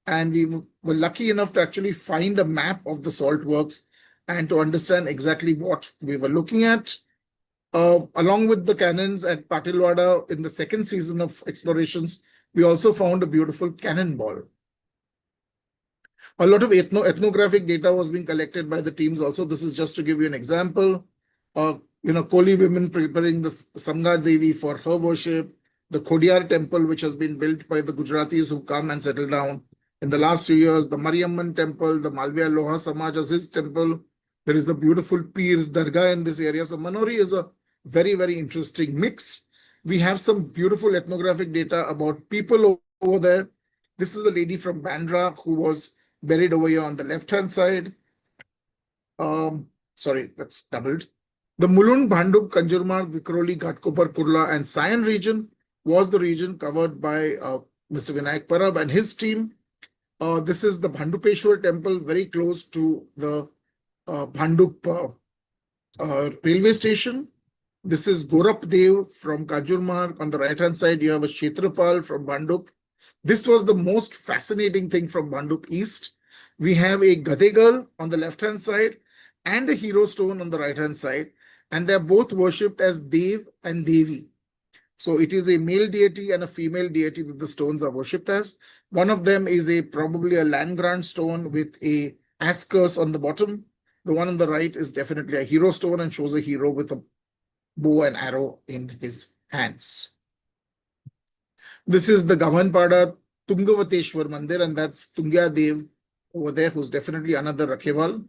and we were lucky enough to actually find a map of the salt works and to understand exactly what we were looking at. Along with the cannons at Patilwada in the second season of explorations, we also found a beautiful cannonball. A lot of ethnographic data was being collected by the teams also. This is just to give you an example. Koli women preparing the Samgar Devi for her worship, the Khodiyar temple, which has been built by the Gujaratis who come and settle down in the last few years, the Mariamman temple, the Malviya Loha Samaj as his temple. There is a beautiful Peer's Dargah in this area. So Manori is a very, very interesting mix. We have some beautiful ethnographic data about people over there. This is a lady from Bandra who was buried over here on the left-hand side. Sorry, that's doubled. The Mulund, Bhandup, Kanjurmarg, Vikhroli, Ghatkopar, Kurla, and Sion region was the region covered by Mr. Vinayak Parab and his team. This is the Bhandupeshwar temple, very close to the Bhandup railway station. This is Gorap Dev from Kanjurmarg. On the right-hand side, you have a Kshetrapal from Bhandup. This was the most fascinating thing from Bhandup East. We have a Gadegal on the left-hand side and a hero stone on the right-hand side, and they're both worshipped as Dev and Devi. So it is a male deity and a female deity that the stones are worshipped as. One of them is probably a land grant stone with a ass curse on the bottom. The one on the right is definitely a hero stone and shows a hero with a bow and arrow in his hands. This is the Gavanpada Tungavateshwar Mandir, and that's Tungya Dev over there, who's definitely another Rakheval.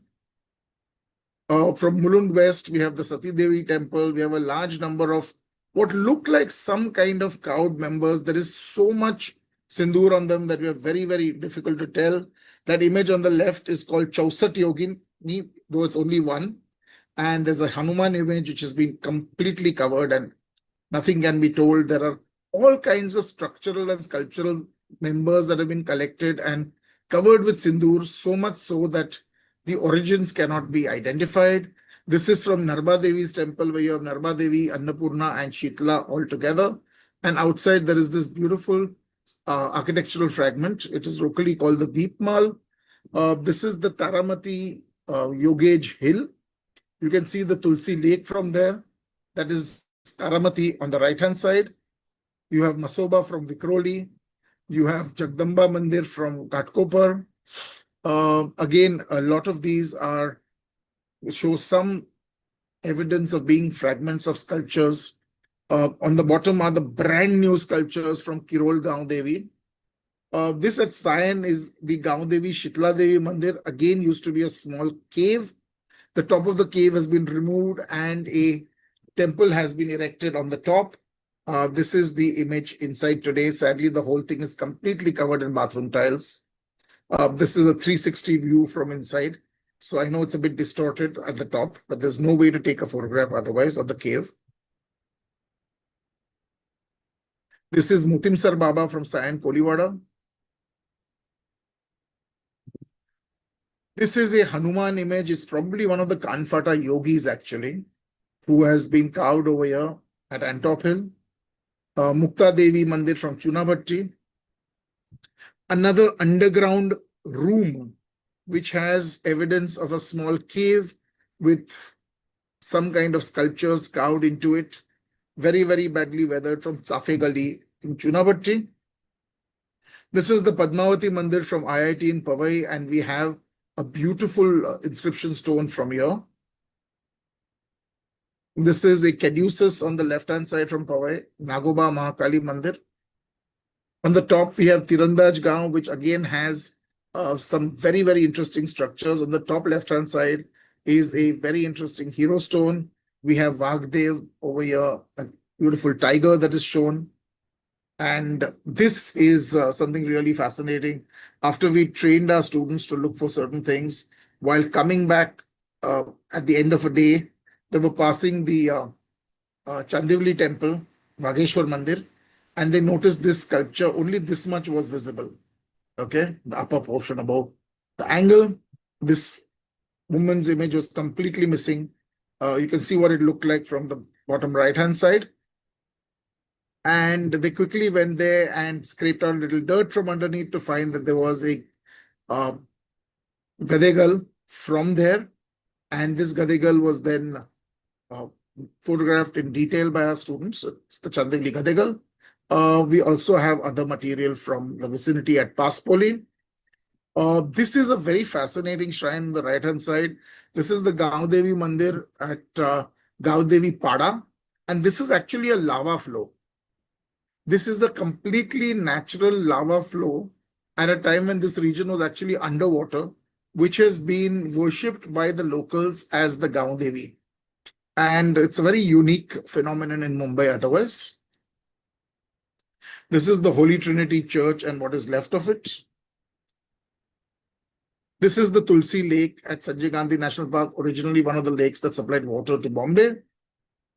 From Mulund West, we have the Sati Devi temple. We have a large number of what look like some kind of cowed members. There is so much sindoor on them that we are very, very difficult to tell. That image on the left is called Chausat Yogini, though it's only one. And there's a Hanuman image which has been completely covered and nothing can be told. There are all kinds of structural and sculptural members that have been collected and covered with sindoor, so much so that the origins cannot be identified. This is from Narba Devi's temple, where you have Narba Devi, Annapurna, and Shitla all together. And outside, there is this beautiful architectural fragment. It is locally called the Deepmal. This is the Taramati Yogej Hill. You can see the Tulsi Lake from there. That is Taramati on the right-hand side. You have Masoba from Vikhroli. You have Jagdamba Mandir from Ghatkopar. Again, a lot of these show some evidence of being fragments of sculptures. On the bottom are the brand new sculptures from Kirol Gaon Devi. This at Sion is the Gaon Devi Shitla Devi Mandir. Again, used to be a small cave. The top of the cave has been removed and a temple has been erected on the top. This is the image inside today. Sadly, the whole thing is completely covered in bathroom tiles. This is a 360 view from inside. So I know it's a bit distorted at the top, but there's no way to take a photograph otherwise of the cave. This is Mutimsar Baba from Sion Koliwada. This is a Hanuman image. It's probably one of the Kanfata yogis actually, who has been carved over here at Antop Hill. Mukta Devi Mandir from Chunabhatti. Another underground room which has evidence of a small cave with some kind of sculptures carved into it. Very, very badly weathered from Safe Gali in Chunabhatti. This is the Padmavati Mandir from IIT in Powai, and we have a beautiful inscription stone from here. This is a caduceus on the left-hand side from Powai, Nagoba Mahakali Mandir. On the top, we have Tirandaj Gaon, which again has some very, very interesting structures. On the top left-hand side is a very interesting hero stone. We have Vagdev over here, a beautiful tiger that is shown. And this is something really fascinating. After we trained our students to look for certain things, while coming back at the end of a day, they were passing the Chandivli temple, Vageshwar Mandir, and they noticed this sculpture. Only this much was visible. Okay, the upper portion above the angle. This woman's image was completely missing. You can see what it looked like from the bottom right-hand side. And they quickly went there and scraped out a little dirt from underneath to find that there was a Gadegal from there. And this Gadegal was then photographed in detail by our students. It's the Chandivli Gadegal. We also have other material from the vicinity at Paspoli. This is a very fascinating shrine on the right-hand side. This is the Gaon Devi Mandir at Gaon Devi Pada. And this is actually a lava flow. This is a completely natural lava flow at a time when this region was actually underwater, which has been worshipped by the locals as the Gaon Devi. And it's a very unique phenomenon in Mumbai otherwise. This is the Holy Trinity Church and what is left of it. This is the Tulsi Lake at Sanjay Gandhi National Park, originally one of the lakes that supplied water to Bombay.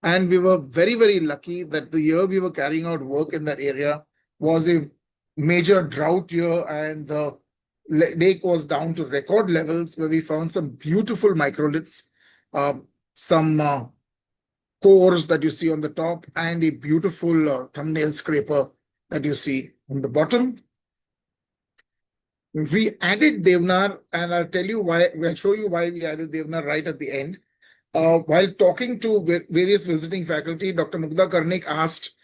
And we were very, very lucky that the year we were carrying out work in that area was a major drought year, and the lake was down to record levels, where we found some beautiful microliths, some cores that you see on the top, and a beautiful thumbnail scraper that you see on the bottom. We added Devnar, and I'll tell you why. We'll show you why we added Devnar right at the end. While talking to various visiting faculty, Dr. Mugdha Karnik asked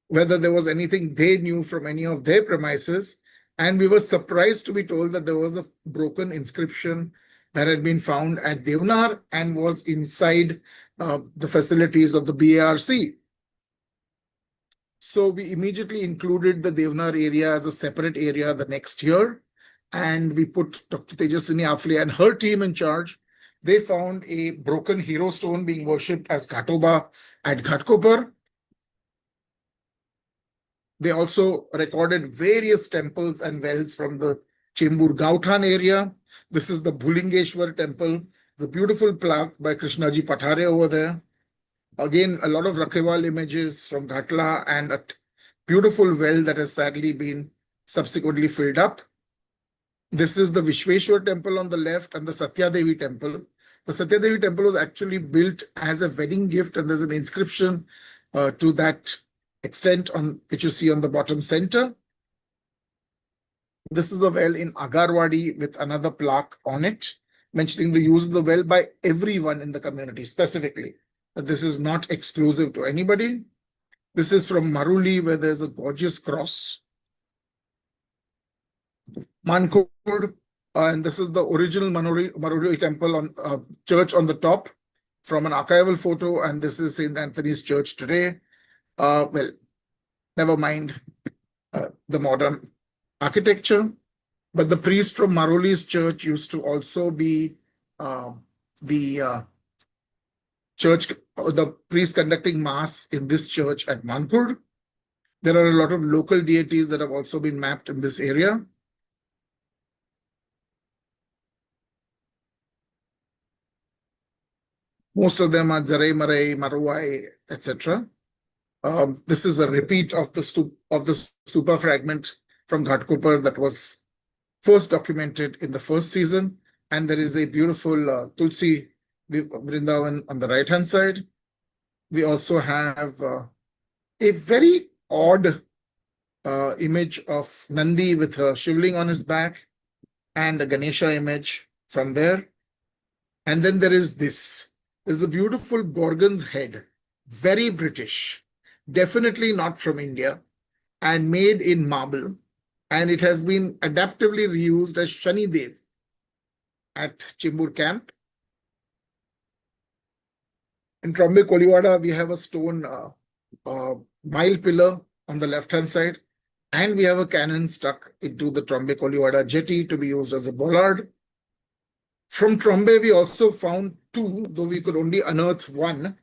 whether there was anything they knew from any of their premises. And we were surprised to be told that there was a broken inscription that had been found at Devnar and was inside the facilities of the BARC. So we immediately included the Devnar area as a separate area the next year. And we put Dr. Tejaswini Afle and her team in charge. They found a broken hero stone being worshipped as Ghatoba at Ghatkopar. They also recorded various temples and wells from the Chembur Gauthan area. This is the Bhulingeshwar temple, the beautiful plaque by Krishnaji Pathare over there. Again, a lot of Rakhewal images from Ghatla and a beautiful well that has sadly been subsequently filled up. This is the Vishweshwar temple on the left and the Satya Devi temple. The Satya Devi temple was actually built as a wedding gift, and there's an inscription to that extent on which you see on the bottom center. This is a well in Agarwadi with another plaque on it, mentioning the use of the well by everyone in the community specifically. That this is not exclusive to anybody. This is from Maruli, where there's a gorgeous cross. Mankur, and this is the original Maruli temple on church on the top from an archival photo, and this is St. Anthony's Church today. Well, never mind the modern architecture, but the priest from Maruli's church used to also be the priest conducting mass in this church at Manpur. There are a lot of local deities that have also been mapped in this area. Most of them are Jarai Marai, Maruai, etc. This is a repeat of the stupa fragment from Ghatkopar that was first documented in the first season. And there is a beautiful Tulsi Vrindavan on the right-hand side. We also have a very odd image of Nandi with a shivling on his back and a Ganesha image from there. And then there is this. There's a beautiful Gorgon's head, very British, definitely not from India, and made in marble. And it has been adaptively reused as Shani Dev at Chembur camp. In Trombe Koliwada, we have a stone mile pillar on the left-hand side, and we have a cannon stuck into the Trombe Koliwada jetty to be used as a bollard. From Trombe, we also found two, though we could only unearth one,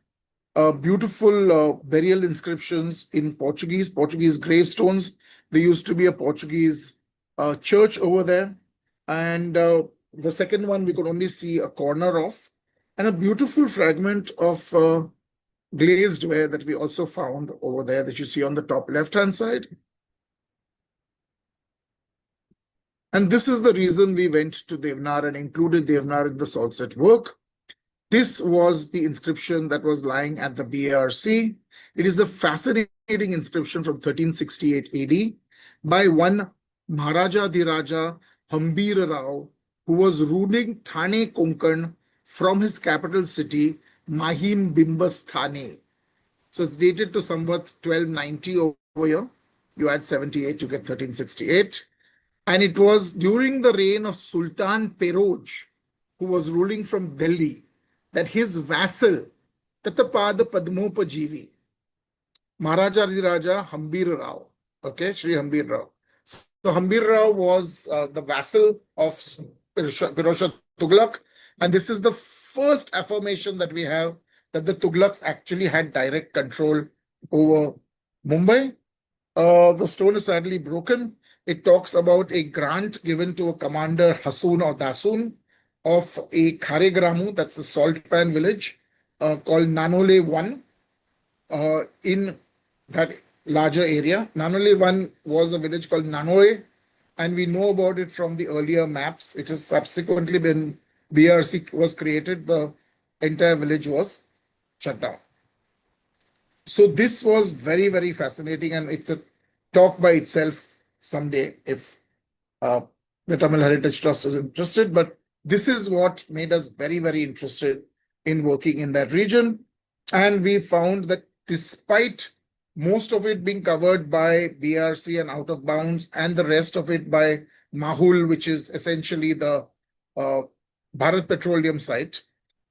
beautiful burial inscriptions in Portuguese gravestones. There used to be a Portuguese church over there. And the second one, we could only see a corner of, and a beautiful fragment of glazed ware that we also found over there that you see on the top left-hand side. And this is the reason we went to Devnar and included Devnar in the Salcette work. This was the inscription that was lying at the BARC. It is a fascinating inscription from 1368 AD by one Maharaja Dhiraja Hambir Rao, who was ruling Thane Konkan from his capital city, Mahim Bimbas Thane. So it's dated to somewhat 1290 over here. You add 78, you get 1368. And it was during the reign of Sultan Peroj, who was ruling from Delhi, that his vassal, Tatapad Padmopajivi, Maharaja Raja Hambir Rao, okay, Shri Hambir Rao. So Hambir Rao was the vassal of Pirosha Tughlaq, and this is the first affirmation that we have that the Tughlaqs actually had direct control over Mumbai. The stone is sadly broken, It talks about a grant given to a commander Hasun or Dasun of a Kharegramu, that's a salt pan village, called Nanole 1, in that larger area. Nanole 1 was a village called Nanoe, and we know about it from the earlier maps. It has subsequently been, BRC was created, the entire village was shut down. So this was very, very fascinating, and it's a talk by itself someday if uh, the Tamil Heritage Trust is interested. But this is what made us very, very interested in working in that region. And we found that despite most of it being covered by BRC and out of bounds, and the rest of it by Mahul, which is essentially the uh, Bharat Petroleum site,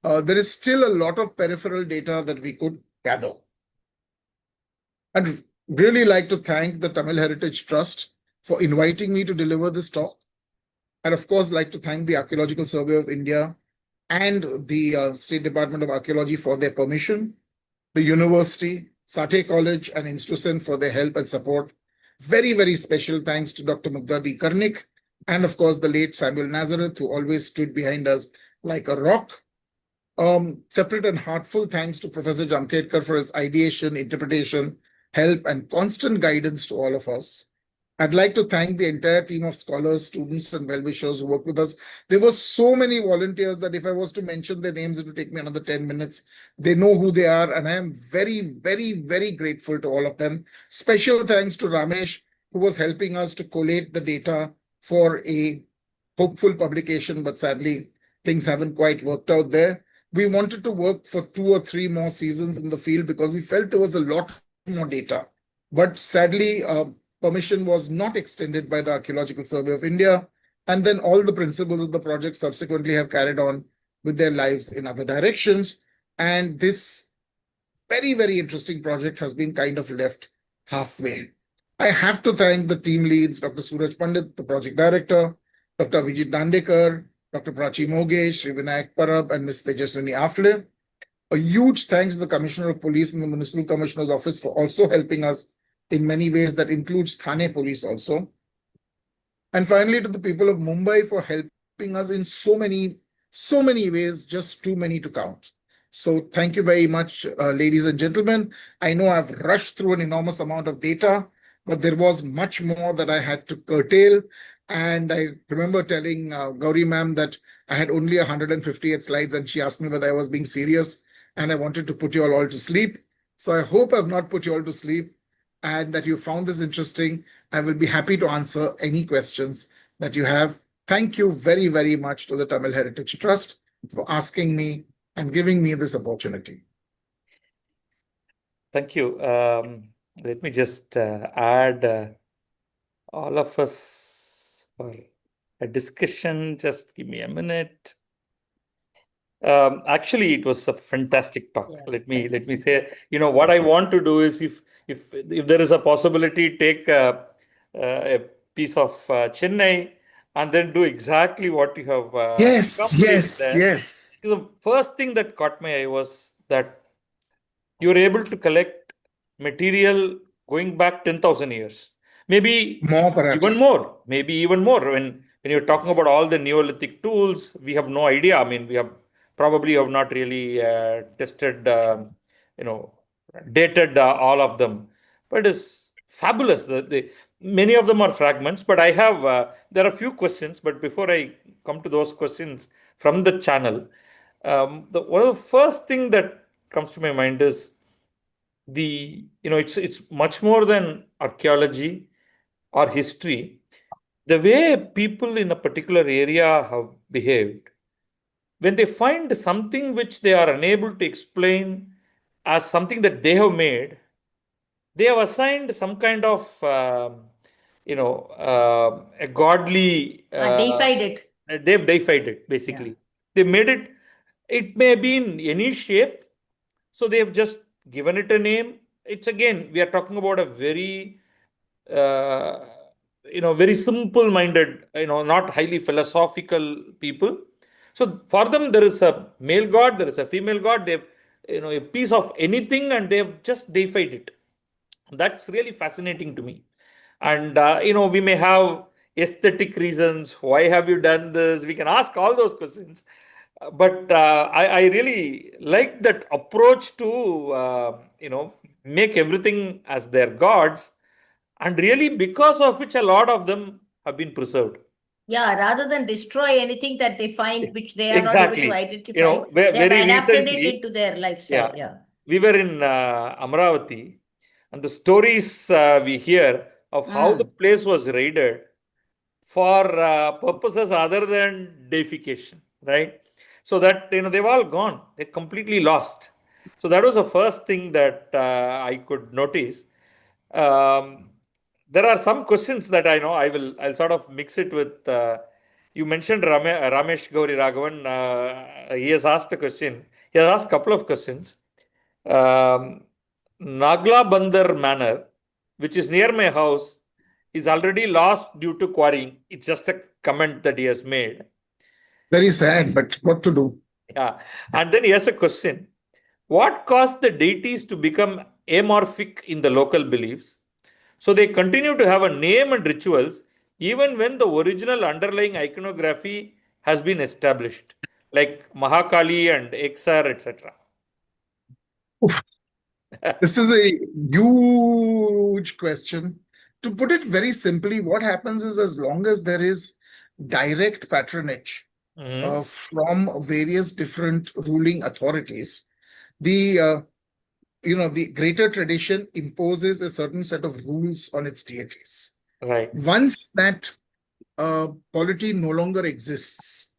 there is still a lot of peripheral data that we could gather. I'd really like to thank the Tamil Heritage Trust for inviting me to deliver this talk. And of course, like to thank the Archaeological Survey of India and the State Department of Archaeology for their permission, the university, Sathe College and Institution for their help and support. Very, very special thanks to Dr. Mugdha B. Karnik, and of course, the late Samuel Nazareth, who always stood behind us like a rock. Separate and heartfelt thanks to Professor Jamkedkar for his ideation, interpretation, help, and constant guidance to all of us. I'd like to thank the entire team of scholars, students, and well-wishers who worked with us. There were so many volunteers that if I was to mention their names, it would take me another 10 minutes. They know who they are, and I am very, very, very grateful to all of them. Special thanks to Ramesh, who was helping us to collate the data for a hopeful publication, but sadly, things haven't quite worked out there. We wanted to work for 2 or 3 more seasons in the field because we felt there was a lot more data. But sadly, permission was not extended by the Archaeological Survey of India. And then all the principals of the project subsequently have carried on with their lives in other directions. And this very, very interesting project has been kind of left halfway. I have to thank the team leads, Dr. Suraj Pandit, the project director, Dr. Vijit Dandekar, Dr. Prachi Moge, Sri Vinayak Parab, and Ms. Tejaswini Afle. A huge thanks to the Commissioner of Police and the Municipal Commissioner's Office for also helping us in many ways. That includes Thane Police also. And finally, to the people of Mumbai for helping us in so many ways, just too many to count. So thank you very much, ladies and gentlemen. I know I've rushed through an enormous amount of data, but there was much more that I had to curtail. And I remember telling Gauri ma'am that I had only 158 slides, and she asked me whether I was being serious, and I wanted to put you all to sleep. So I hope I've not put you all to sleep and that you found this interesting. I will be happy to answer any questions that you have. Thank you very, very much to the Tamil Heritage Trust for asking me and giving me this opportunity. Thank you. Let me just add all of us for a discussion. Just give me a minute. Actually, it was a fantastic talk. Yeah, let me say, what I want to do is, if there is a possibility, take a piece of Chennai and then do exactly what you have accomplished there. Yes. The first thing that caught my eye was that you were able to collect material going back 10,000 years, maybe More perhaps. even more. When you're talking about all the Neolithic tools, we have no idea. I mean, we have not really tested, dated all of them, but it's fabulous. Many of them are fragments, but I have there are a few questions. But before I come to those questions from the channel, one of the first thing that comes to my mind is it's much more than archaeology or history. The way people in a particular area have behaved, when they find something which they are unable to explain as something that they have made, they have assigned some kind of a godly deified it. they've deified it, basically. They made it. It may be in any shape, so they have just given it a name. It's, again, we are talking about a very very simple minded, not highly philosophical people. So for them, there is a male god, there is a female god. They have a piece of anything, and they have just deified it. That's really fascinating to me. And, we may have aesthetic reasons. Why have you done this? We can ask all those questions. But I really like that approach to, make everything as their gods. And really, because of which a lot of them have been preserved. Yeah, rather than destroy anything that they find which they are not able to Exactly. identify, they have Very adapted it recently, into their lifestyle. yeah, Yeah. we were in Amravati, and the stories we hear of how the Mm. place was raided for purposes other than deification, right? So that, they've all gone, they're completely lost. So that was the first thing that I could notice. Um, there are some questions that I know I'll sort of mix it with. You mentioned Ramesh Gauri Raghavan. He has asked a question. He has asked a couple of questions. Um, Nagla Bandar Manor, which is near my house, is already lost due to quarrying. It's just a comment that he has made. Very sad, but what to do? Yeah. And then he has a question. What caused the deities to become amorphic in the local beliefs? So they continue to have a name and rituals even when the original underlying iconography has been established, like Mahakali and Exar, etc. Oof. This is a huge question. To put it very simply, what happens is as long as there is direct patronage Mhm. from various different ruling authorities, the the greater tradition imposes a certain set of rules on its deities. Right. Once that polity no longer exists,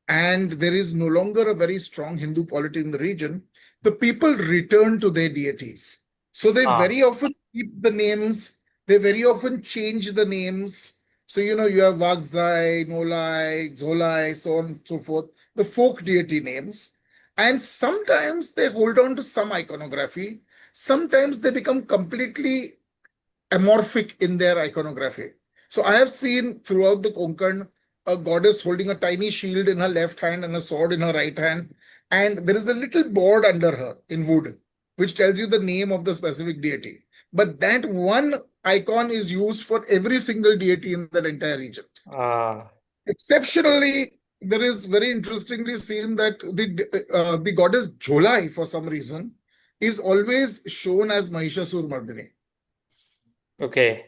and there is no longer a very strong Hindu polity in the region, the people return to their deities. So they Ah, very often keep the names, they very often change the names. So, you have Vagzai, Nolai, Zolai, so on and so forth, the folk deity names. And sometimes they hold on to some iconography. Sometimes they become completely amorphic in their iconography. So I have seen throughout the Konkan a goddess holding a tiny shield in her left hand and a sword in her right hand. And there is a little board under her in wood, which tells you the name of the specific deity. But that one icon is used for every single deity in that entire region. ah, Exceptionally, there is very interestingly seen that the goddess Jholai, for some reason, is always shown as Mahishasur Mardini. okay.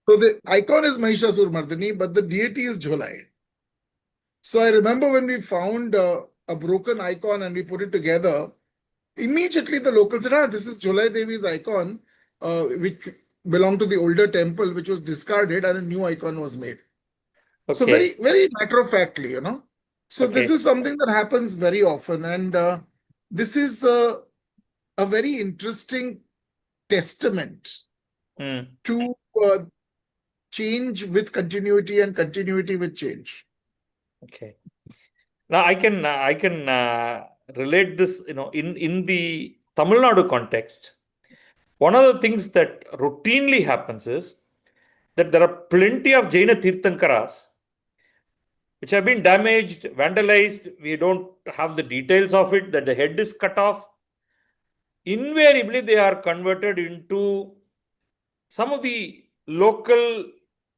So the icon is Mahishasur Mardini, but the deity is Jholai. So I remember when we found a broken icon and we put it together, immediately the locals said, this is Jholai Devi's icon, which belonged to the older temple, which was discarded and a new icon was made. So Okay. very, very matter of factly. So this Okay. is something that happens very often. And this is a very interesting testament Mm, to change with continuity and continuity with change. okay. Now I can relate this, in the Tamil Nadu context. One of the things that routinely happens is that there are plenty of Jaina Tirthankaras which have been damaged, vandalized. We don't have the details of it, that the head is cut off. Invariably, they are converted into some of the local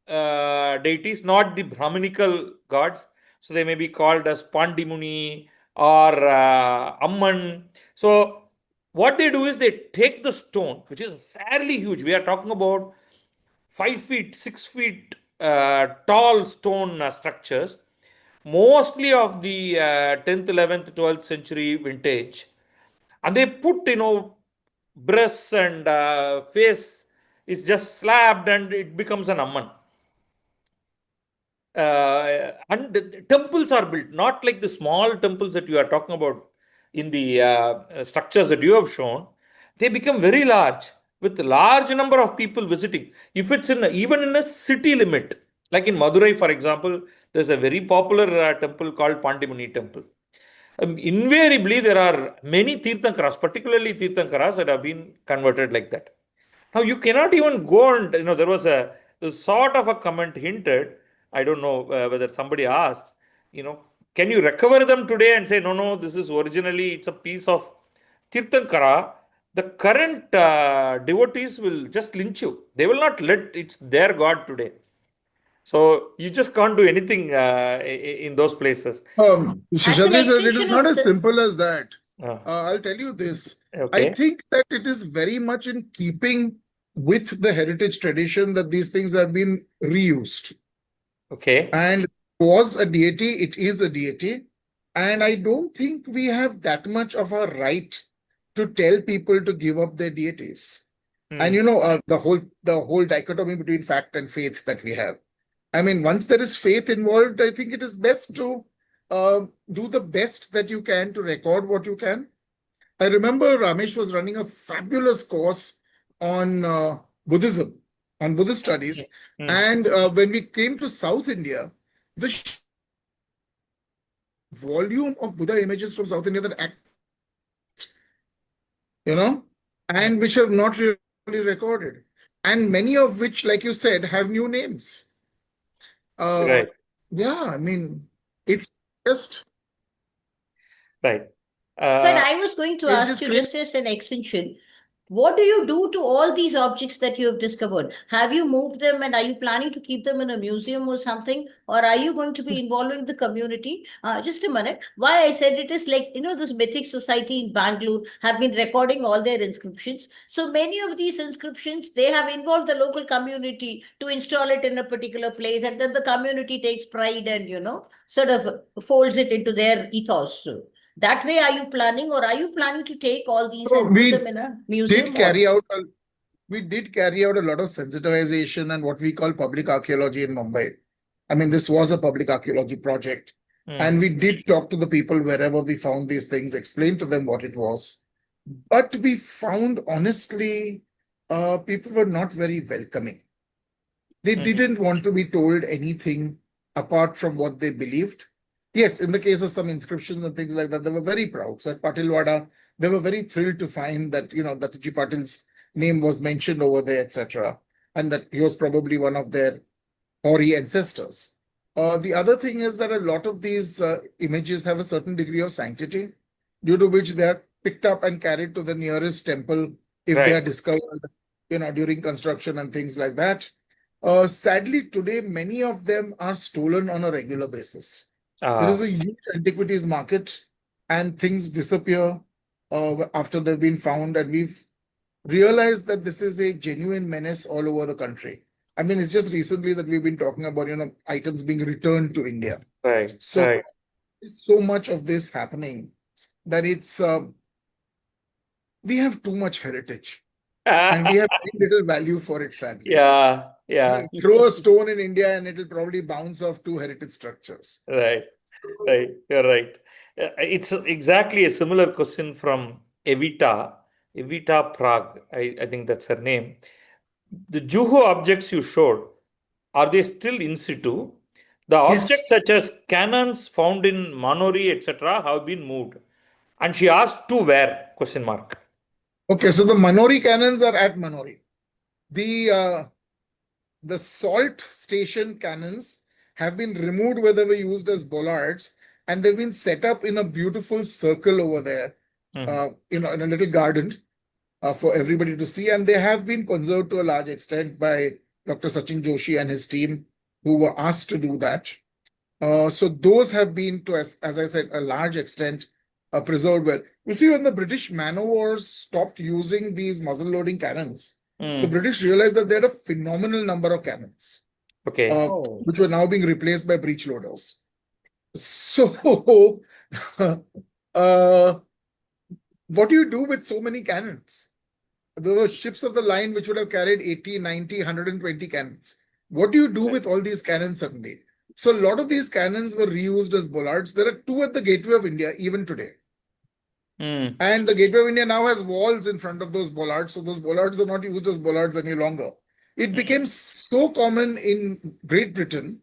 deities, not the Brahminical gods. So they may be called as Pandimuni or Amman. So what they do is they take the stone, which is fairly huge. We are talking about 5 feet, 6 feet tall stone structures, mostly of the 10th, 11th, 12th century vintage. And they put, breasts and face is just slabbed and it becomes an Amman. And the temples are built, not like the small temples that you are talking about in the structures that you have shown. They become very large with a large number of people visiting. If it's even in a city limit, like in Madurai, for example, there's a very popular temple called Pandimuni Temple. Invariably, there are many Tirthankaras, particularly Tirthankaras, that have been converted like that. Now, you cannot even go and, there was a sort of a comment hinted. I don't know whether somebody asked, can you recover them today and say, no, no, this is originally, it's a piece of Tirthankara. the current devotees will just lynch you. They will not let it's their God today. So you just can't do anything in those places. As an Shishadri sir, it is extension not of as the simple as that. Uh, I'll tell you this. I okay. think that it is very much in keeping with the heritage tradition that these things have been reused. Okay. And was a deity, it is a deity. And I don't think we have that much of a right to tell people to give up their deities. And Hmm. the whole dichotomy between fact and faith that we have. I mean, once there is faith involved, I think it is best to do the best that you can to record what you can. I remember Ramesh was running a fabulous course on Buddhism, on Buddhist studies. Hmm. And when we came to South India, the volume of Buddha images from South India that and which are not really recorded. And many of which, like you said, have new names. Right. Yeah, I mean, it's just Right. But I was going to it's ask just you, crazy. just as an extension, what do you do to all these objects that you have discovered? Have you moved them and are you planning to keep them in a museum or something? Or are you going to be involving the community? Just a minute. Why I said it is like, this Mythic Society in Bangalore have been recording all their inscriptions. So many of these inscriptions, they have involved the local community to install it in a particular place. And then the community takes pride and, sort of folds it into their ethos. So that way, are you planning, or are you planning to take all these So and put them in a did museum? Or carry out a, we did carry out a lot of sensitization and what we call public archaeology in Mumbai. I mean, this was a public archaeology project. And we did talk to the people wherever we found these things, explain to them what it was. But we found, honestly, people were not very welcoming. They didn't want to be told anything apart from what they believed. Yes, in the case of some inscriptions and things like that, they were very proud. So at Patilwada, they were very thrilled to find that, Datuji Patil's name was mentioned over there, etc. And that he was probably one of their hoary ancestors. The other thing is that a lot of these images have a certain degree of sanctity, due to which they are picked up and carried to the nearest temple if they Right. are discovered, during construction and things like that. Sadly, today, many of them are stolen on a regular basis. There is a huge antiquities market and things disappear after they've been found. And we've realized that this is a genuine menace all over the country. I mean, it's just recently that we've been talking about, items being returned to India. Right. So Right. there's so much of this happening that we have too much heritage and we have very little value for it, sadly. Yeah. Yeah. Throw a stone in India and it'll probably bounce off two heritage structures. Right. Right. You're right. It's exactly a similar question from Evita Prague. I think that's her name. The Juhu objects you showed, are they still in situ? The objects Yes. such as cannons found in Manori, etc., have been moved. And she asked to where? Question mark. Okay, so the Manori cannons are at Manori. The salt station cannons have been removed where they were used as bollards, and they've been set up in a beautiful circle over there, in a little garden for everybody to see. And they have been conserved to a large extent by Dr. Sachin Joshi and his team, who were asked to do that. So those have been, to as I said, a large extent preserved well. You see, when the British man o' wars stopped using these muzzle-loading cannons, the British realized that they had a phenomenal number of cannons, Okay. which were now being replaced by breech loaders. So, what do you do with so many cannons? There were ships of the line which would have carried 80, 90, 120 cannons. What do you do with all these cannons suddenly? So a lot of these cannons were reused as bollards. There are two at the Gateway of India even today. And the Gateway of India now has walls in front of those bollards. So those bollards are not used as bollards any longer. It became so common in Great Britain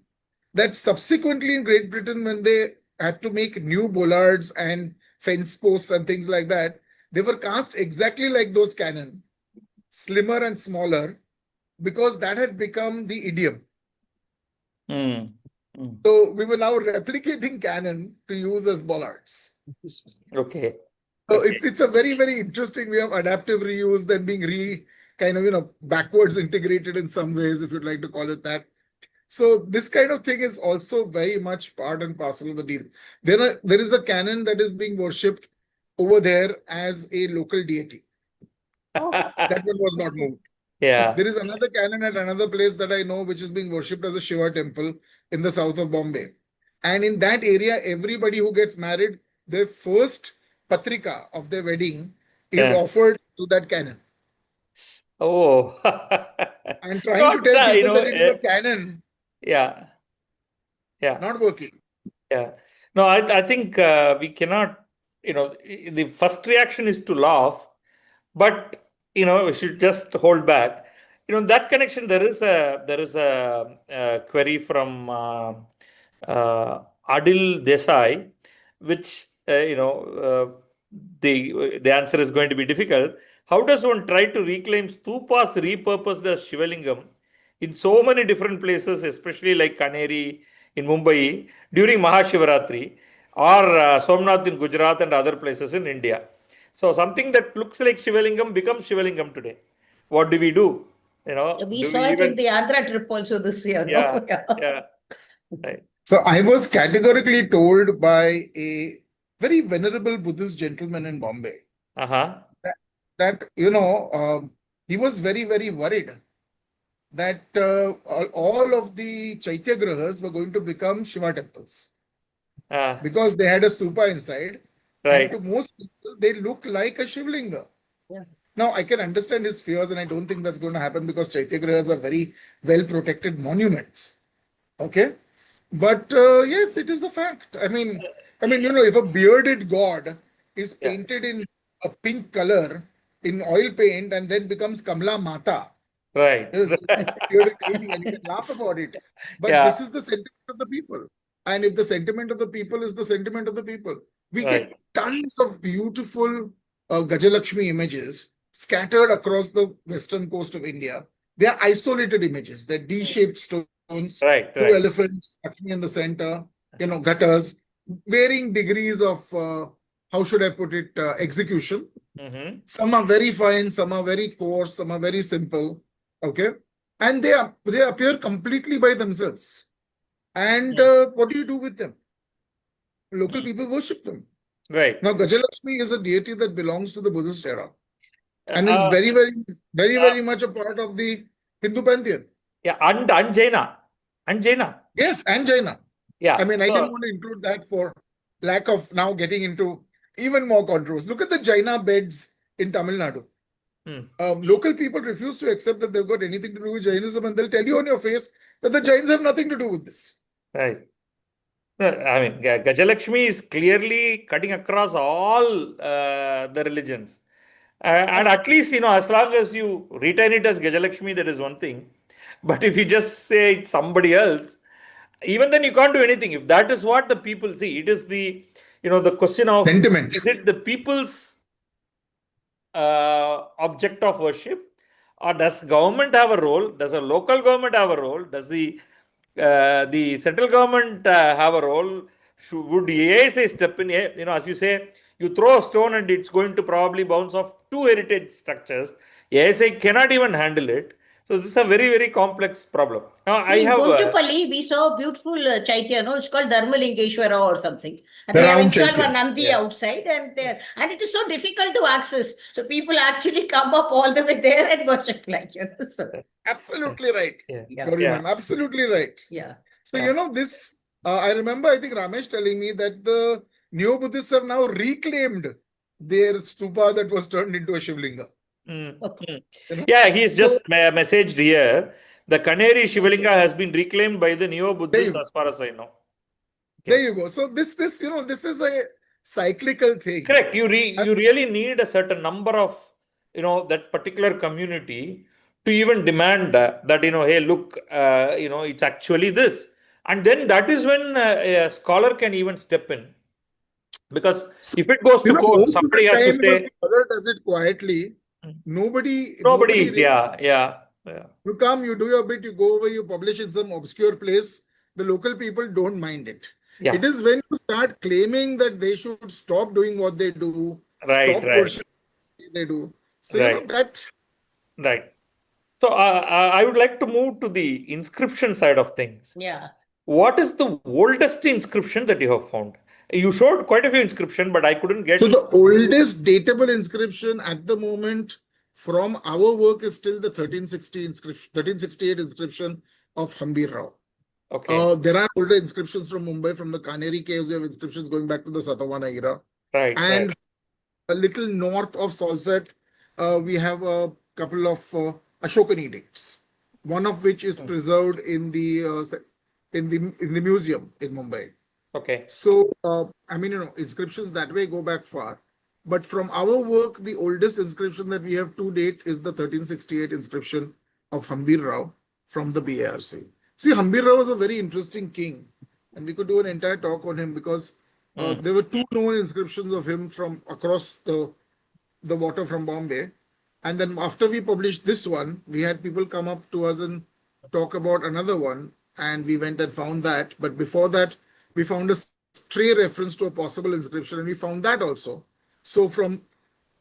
that subsequently in Great Britain, when they had to make new bollards and fence posts and things like that, they were cast exactly like those cannon, slimmer and smaller, because that had become the idiom. So we were now replicating cannon to use as bollards. Okay. So Okay. it's a very, very interesting way of adaptive reuse, then being kind of, backwards integrated in some ways, if you'd like to call it that. So this kind of thing is also very much part and parcel of the deal. There is a canon that is being worshipped over there as a local deity. Oh, That one was not moved. Yeah. There is another canon at another place that I know, which is being worshipped as a Shiva temple in the south of Bombay. And in that area, everybody who gets married, their first patrika of their wedding is Yeah. offered to that canon. Oh. I'm trying to Not, tell people that it is a canon, yeah. Yeah. not working. Yeah. No, I think we cannot, the first reaction is to laugh, but we should just hold back. That connection, there is a query from Adil Desai, which the answer is going to be difficult. How does one try to reclaim stupas repurposed as Shivalingam in so many different places, especially like Kaneri in Mumbai during Mahashivaratri, or Somnath in Gujarat and other places in India? So something that looks like Shivalingam becomes Shivalingam today. What do we do? we Do saw we it in even? the Andhra trip also this year, no? Yeah, Yeah. yeah, right. So I was categorically told by a very venerable Buddhist gentleman in Bombay Uh-huh. that, he was very, very worried that all of the Chaitya Grahas were going to become Shiva temples Uh, because they had a stupa inside. And to right. most people, they look like a Shivlinga. Yeah. Now, I can understand his fears, and I don't think that's going to happen because Chaitya Grahas are very well protected monuments. Okay. But yes, it is the fact. If a bearded god is Yeah. painted in a pink color in oil paint and then becomes Kamla Mata, Right. there is a bearded lady and you can laugh about it. But Yeah. this is the sentiment of the people. And if the sentiment of the people is the sentiment of the people, we get Right. tons of beautiful Gajalakshmi images scattered across the western coast of India. They are isolated images. They're D-shaped stones, Right. two Right. elephants, Lakshmi in the center, gutters, varying degrees of, how should I put it, execution. Mm-hmm. Some are very fine, some are very coarse, some are very simple. Okay. And they appear completely by themselves. And what do you do with them? Local people worship them. Right. Now, Gajalakshmi is a deity that belongs to the Buddhist era and is Uh, very, very, very, uh, very much a part of the Hindu pantheon. yeah. And Jaina. And Jaina. Yes, and Jaina. Yeah. I didn't So, want to include that for lack of now getting into even more controversy. Look at the Jaina beds in Tamil Nadu. Local people refuse to accept that they've got anything to do with Jainism, and they'll tell you on your face that the Jains have nothing to do with this. right. Gajalakshmi is clearly cutting across all the religions. And at least, as long as you retain it as Gajalakshmi, that is one thing. But if you just say it's somebody else, even then you can't do anything. If that is what the people see, it is the question of, Sentiment. is it the people's object of worship, or does government have a role? Does a local government have a role? Does the central government have a role? Would ASA step in? As you say, you throw a stone and it's going to probably bounce off two heritage structures. ASA cannot even handle it. So this is a very, very complex problem. Now I See, in have Gontupalli, we saw a beautiful Chaitya, no? It's called Dharmalingeshwara or something. And they have Round installed Chaitya. one Nandi outside and it is so difficult to access. So people actually come up all the way there and worship So, Absolutely right. Yeah. Gauri Yeah. ma'am, absolutely right. yeah. So, this, I remember, I think Ramesh telling me that the Neo-Buddhists have now reclaimed their stupa that was turned into a Shivlinga. Okay. Yeah, he's So- just messaged here. The Kaneri Shivalinga has been reclaimed by the There Neo-Buddhists, you as far as I know. There you go. So this this is a cyclical thing. Correct. You really need a certain number of that particular community to even demand that hey, look, it's actually this, and then that is when a scholar can even step in, because if it goes to court, Most of the somebody has to time, if a say scholar does it quietly, nobody nobody is. Yeah. You come, you do your bit, you go over, you publish in some obscure place. The local people don't mind it. Yeah. It is when you start claiming that they should stop doing what they do, Right, stop right, worship they do. So, right, that right. So I would like to move to the inscription side of things. Yeah. What is the oldest inscription that you have found? You showed quite a few inscriptions, but I couldn't get. so the oldest datable inscription at the moment from our work is still the 1360 inscription, 1368 inscription of Hambir Rao. Okay, There are older inscriptions from Mumbai, from the Kaneri caves. We have inscriptions going back to the Satavahana era. right, right. And a little north of Salcette, we have a couple of Ashokan edicts, one of which is preserved in the museum in Mumbai. Okay, So, I mean, inscriptions that way go back far. But from our work, the oldest inscription that we have to date is the 1368 inscription of Hambir Rao from the BARC. See, Hambir Rao was a very interesting king, and we could do an entire talk on him because there were two known inscriptions of him from across the water from Bombay. And then after we published this one, we had people come up to us and talk about another one, and we went and found that. But before that, we found a stray reference to a possible inscription, and we found that also. So from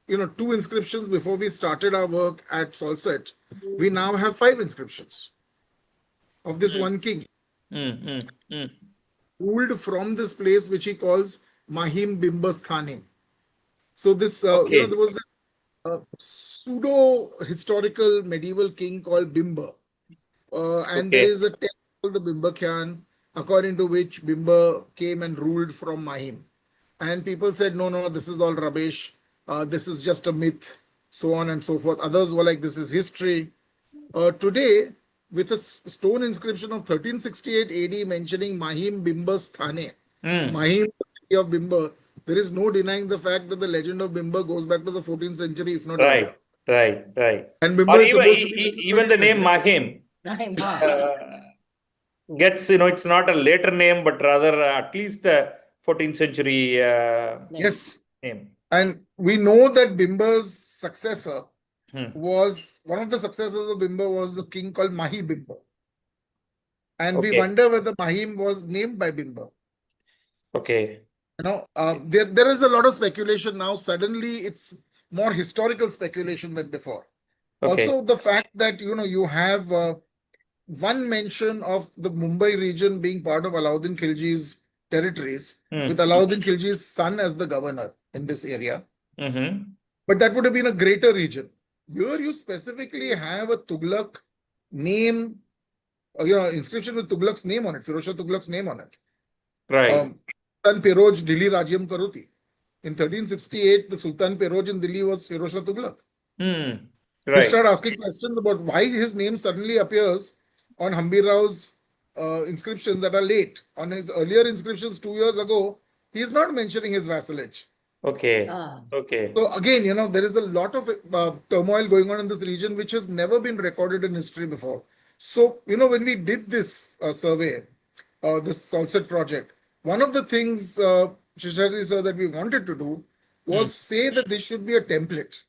two inscriptions before we started our work at Salcette, we now have 5 inscriptions of this one king, ruled from this place which he calls Mahim Bimbas Thane. So this, Okay. there was this pseudo-historical medieval king called Bimba. And there Okay. is a text called the Bimbakyan, according to which Bimba came and ruled from Mahim. And people said, no, this is all rubbish. This is just a myth, so on and so forth. Others were like, this is history. Today, with a stone inscription of 1368 AD mentioning Mahim Bimbas Thane, Mahim, the city of Bimba, there is no denying the fact that the legend of Bimba goes back to the 14th century, if not earlier. Right. And Or Bimba is even supposed to be from the even the 13th name century. Mahim Rahim, huh? gets, it's not a later name, but rather at least a 14th century Yes. name. And we know that Bimba's successor Hmm. was, one of the successors of Bimba was a king called Mahi Bimba. And we Okay. wonder whether Mahim was named by Bimba. Okay. There is a lot of speculation now. Suddenly, it's more historical speculation than before. Okay. Also, the fact that, you have one mention of the Mumbai region being part of Alauddin Khilji's territories, with Alauddin Khilji's son as the governor in this area. Mm-hmm. But that would have been a greater region. Here you specifically have a Tughlaq name, inscription with Tughlaq's name on it, Firoz Shah Tughlaq's name on it. Right. Sultan Piroj Delhi Rajyam Karuti. In 1368, the Sultan Piroj in Delhi was Firoz Shah Tughlaq. Hmm. We Right. start asking questions about why his name suddenly appears on Hambir Rao's inscriptions that are late. On his earlier inscriptions 2 years ago, he is not mentioning his vassalage. Okay. Ah. Okay. So again, there is a lot of turmoil going on in this region, which has never been recorded in history before. So, when we did this survey, this Salcette project, one of the things, Shishari sir, that we wanted to do was say that this should be a template.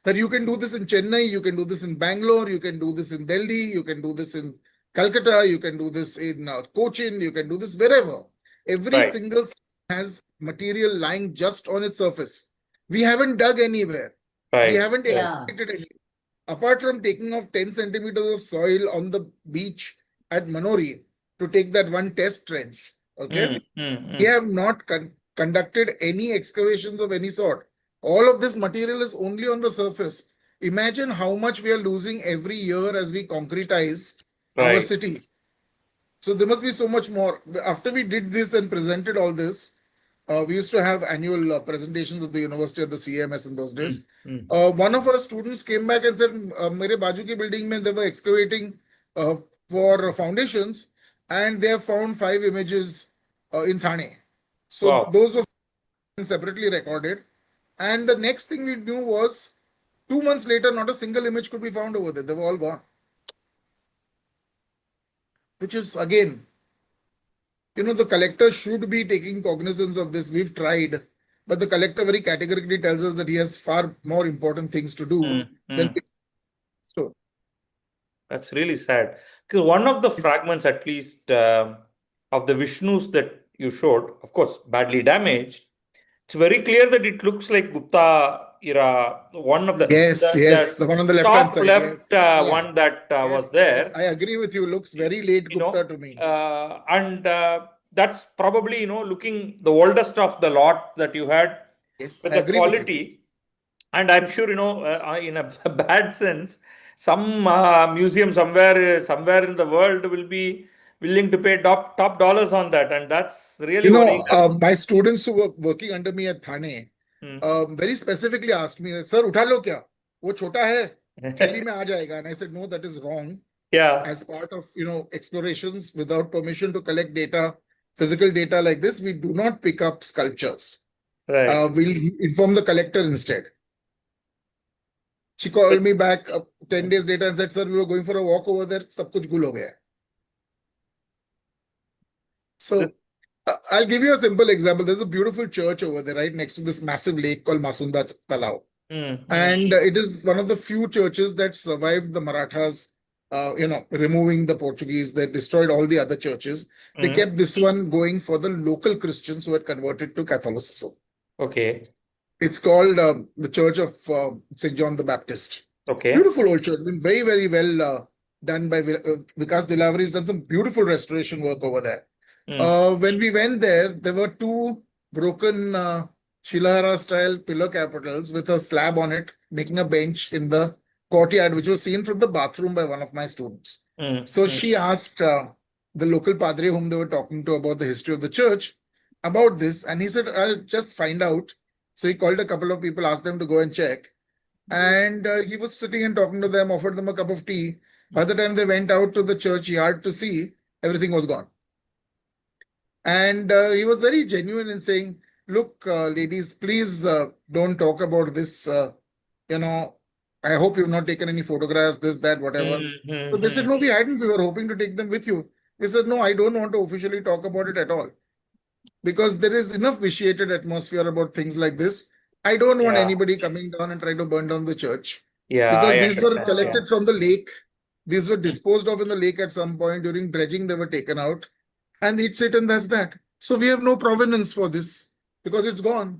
That you can do this in Chennai, you can do this in Bangalore, you can do this in Delhi, you can do this in Calcutta, you can do this in Cochin, you can do this wherever. Every Right. single has material lying just on its surface. We haven't dug anywhere. We Right. haven't Yeah. excavated anywhere. Apart from taking off 10 centimeters of soil on the beach at Manori to take that one test trench, okay? We have not conducted any excavations of any sort. All of this material is only on the surface. Imagine how much we are losing every year as we concretize our Right. cities. So there must be so much more. After we did this and presented all this, we used to have annual presentations at the university at the CMS in those days. One of our students came back and said, "Mere baju ki building mein they were excavating for foundations, and they have found 5 images in Thane." So Wow. those were separately recorded. And the next thing we knew was 2 months later, not a single image could be found over there. They were all gone. Which is, again, the collector should be taking cognizance of this. We've tried, but the collector very categorically tells us that he has far more important things to do than so. That's really sad. Because one of the fragments, at least, of the Vishnus that you showed, of course, badly damaged, it's very clear that it looks like Gupta era. One of the Yes, yes, the one on the left-hand top side. left Yes, yeah. one that was Yes, there. yes, I agree with you. Looks very late You know, Gupta to me. and that's probably, looking the oldest of the lot that you had Yes, with I the agree with you. quality. And I'm sure, in a bad sense, some museum somewhere in the world will be willing to pay top dollars on that. And that's really worrying us. My students who were working under me at Thane very specifically asked me, "Sir, उठा लो क्या? वो छोटा है, थैली में आ जाएगा." And I said, "No, that is wrong. Yeah, As part of explorations without permission to collect data, physical data like this, we do not pick up sculptures. right. We'll inform the collector instead." She called me back 10 days later and said, "Sir, we were going for a walk over there, सब कुछ गुल हो गया है." So I'll give you a simple example. There's a beautiful church over there, right next to this massive lake called Masunda Talao. And it is one of the few churches that survived the Marathas, removing the Portuguese. They destroyed all the other churches. They kept this one going for the local Christians who had converted to Catholicism. Okay. It's called the Church of St. John the Baptist. Okay. Beautiful old church, been very, very well done by Vikas Dilavri. Has done some beautiful restoration work over there. When we went there, there were two broken Shilahara style pillar capitals with a slab on it, making a bench in the courtyard, which was seen from the bathroom by one of my students. So she asked the local padre whom they were talking to about the history of the church about this, and he said, "I'll just find out." So he called a couple of people, asked them to go and check. And he was sitting and talking to them, offered them a cup of tea. By the time they went out to the churchyard to see, everything was gone. And he was very genuine in saying, "Look, ladies, please don't talk about this. I hope you've not taken any photographs, this, that, whatever." So they said, "No, we hadn't. We were hoping to take them with you." They said, "No, I don't want to officially talk about it at all. Because there is enough vitiated atmosphere about things like this. I don't want anybody coming down and trying to burn down the church." Yeah, because I these were understand. collected from the lake. These were disposed of in the lake at some point. During dredging, they were taken out. And it's it and that's that. So we have no provenance for this because it's gone.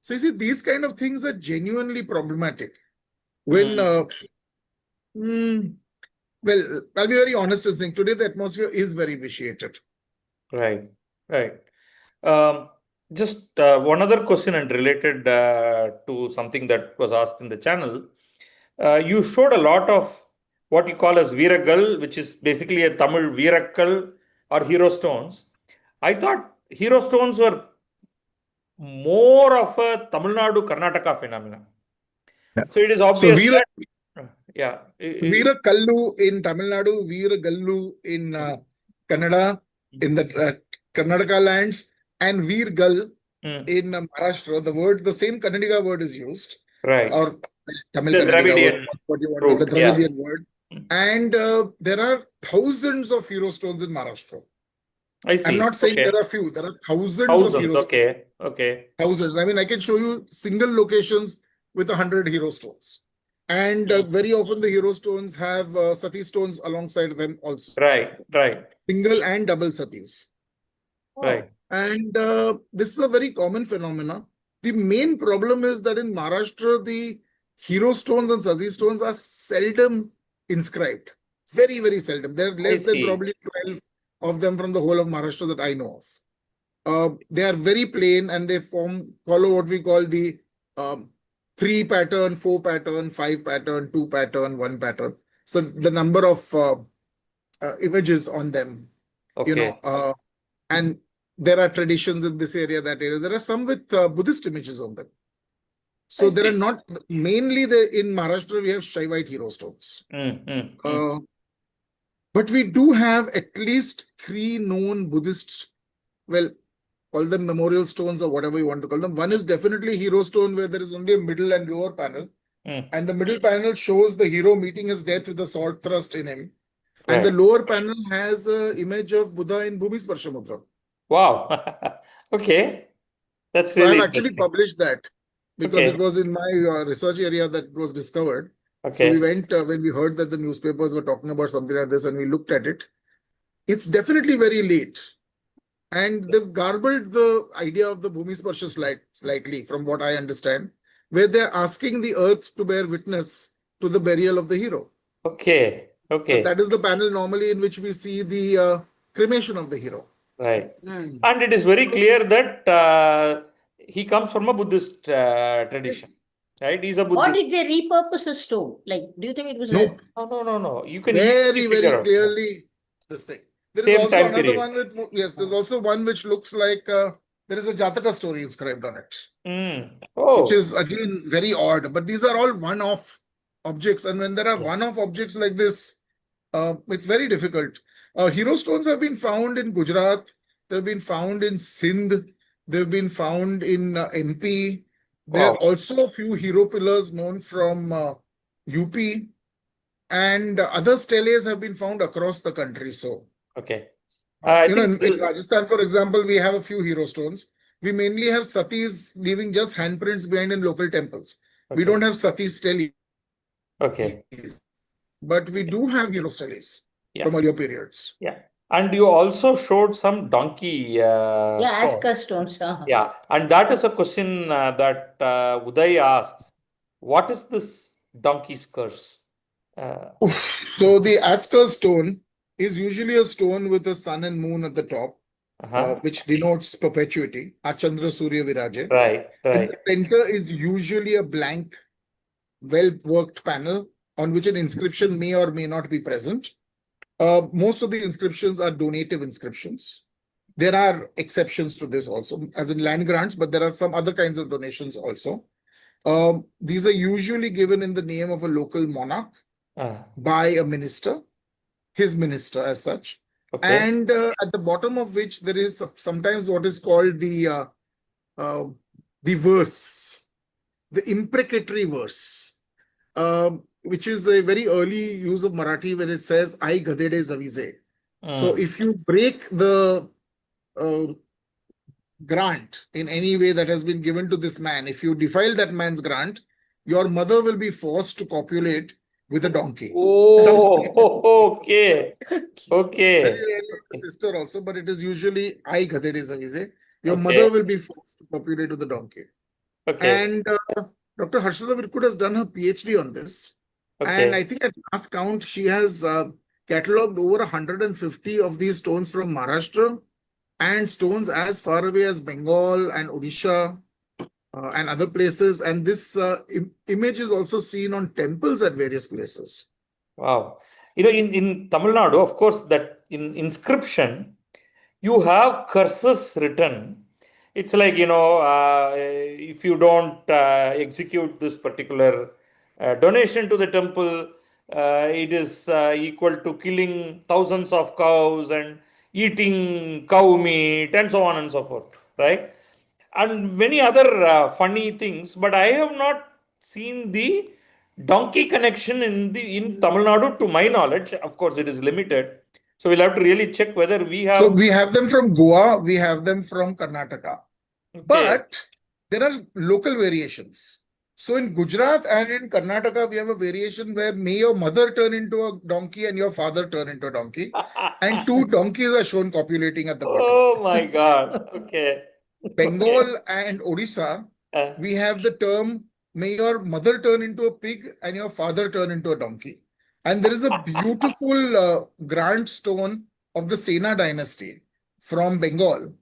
So you see, these kind of things are genuinely problematic. When, well, I'll be very honest in saying today the atmosphere is very vitiated. Right, right. Just one other question and related to something that was asked in the channel. You showed a lot of what you call as Veeragal, which is basically a Tamil Veerakkal or hero stones. I thought hero stones were more of a Tamil Nadu Karnataka phenomenon. Yeah. So it is obvious Veera, that, yeah. Veerakallu in Tamil Nadu, Veeragallu in Kannada, in the Karnataka lands, and Veergal in Maharashtra. The same Kannadiga word is used. Right. Or Tamil The Kannadiga Dravidian word, what you want, root, the Dravidian word. And there are thousands of hero stones in Maharashtra. I see. I'm not saying there are few. There are thousands of hero stones. Okay. Thousands. I mean, I can show you single locations with 100 hero stones. And very often the hero stones have sati stones alongside them also. Right. Single and double satis. Right. And this is a very common phenomenon. The main problem is that in Maharashtra, the hero stones and sati stones are seldom inscribed. Very, very seldom. There are less than probably 12 of them from the whole of Maharashtra that I know of. They are very plain and they follow what we call the 3 pattern, 4 pattern, 5 pattern, 2 pattern, 1 pattern. So the number of images on them, and there are traditions in this area, that area. There are some with Buddhist images on them. So there are not, mainly in Maharashtra, we have Shaivite hero stones. But we do have at least 3 known Buddhist, call them memorial stones or whatever you want to call them. One is definitely hero stone where there is only a middle and lower panel. And the middle panel shows the hero meeting his death with a sword thrust in him. And the lower panel has an image of Buddha in Bhumi Sparsha Mudra. Wow. Okay. That's so really I've actually published that because it was in my research area that was discovered. So we went, when we heard that the newspapers were talking about something like this and we looked at it, it's definitely very late. And they've garbled the idea of the Bhumi Sparsha slightly, from what I understand, where they're asking the earth to bear witness to the burial of the hero. Okay. Because Okay. that is the panel normally in which we see the cremation of the hero. Right. Mm. And it is very clear that he comes from a Buddhist tradition. Yes. Right? He's a Or Buddhist. did they repurpose a stone? Like, do you think it was a Nope. No. You can easily Very, figure very out. clearly this thing. There is Same also time another period. one with, yes, there's also one which looks like there is a Jataka story inscribed on it, which Oh, is again very odd. But these are all one-off objects. And when there are one-off objects like this, it's very difficult. Hero stones have been found in Gujarat, they've been found in Sindh, they've been found in MP. There are wow. also a few hero pillars known from UP. And other steles have been found across the country. So, Okay. I you know, think in Rajasthan, for example, we have a few hero stones. We mainly have satis leaving just handprints behind in local temples. We okay. don't have sati steles, Okay. but we do have hero steles Yeah. from earlier periods. Yeah. And you also showed some donkey yeah, stone. Aska stones? Yeah. And that is a question that Uday asks. What is this donkey's curse? Oof. So the Asker stone is usually a stone with the sun and moon at the top, which denotes perpetuity. Achandra Surya Viraje. Right, In right. the center is usually a blank, well-worked panel on which an inscription may or may not be present. Most of the inscriptions are donative inscriptions. There are exceptions to this also, as in land grants, but there are some other kinds of donations also. These are usually given in the name of a local monarch by a minister, his minister as such. Okay. And at the bottom of which there is sometimes what is called the verse, the imprecatory verse, which is a very early use of Marathi when it says, "I gadede zavize." So if you break the grant in any way that has been given to this man, if you defile that man's grant, your mother will be forced to copulate with a donkey. Oh, okay. Very Okay. rarely the sister also, but it is usually I gadede zavize. Your Okay. mother will be forced to copulate with a donkey. Okay. And Dr. Harshada Virkud has done her PhD on this. And I Okay. think at last count, she has catalogued over 150 of these stones from Maharashtra and stones as far away as Bengal and Odisha and other places. And this image is also seen on temples at various places. Wow. You know, in Tamil Nadu, of course, that in inscription, you have curses written. It's like, if you don't execute this particular donation to the temple, it is equal to killing thousands of cows and eating cow meat and so on and so forth, right? And many other funny things, but I have not seen the donkey connection in Tamil Nadu to my knowledge. Of course, it is limited. So we'll have to really check whether we So have. we have them from Goa, we have them from Karnataka. Okay. But there are local variations. So in Gujarat and in Karnataka, we have a variation where may your mother turn into a donkey and your father turn into a donkey. And two donkeys are shown copulating at the bottom. Oh my God. Okay. Bengal and Odisha, Uh, we have the term, may your mother turn into a pig and your father turn into a donkey. And there is a beautiful grant stone of the Sena dynasty from Bengal,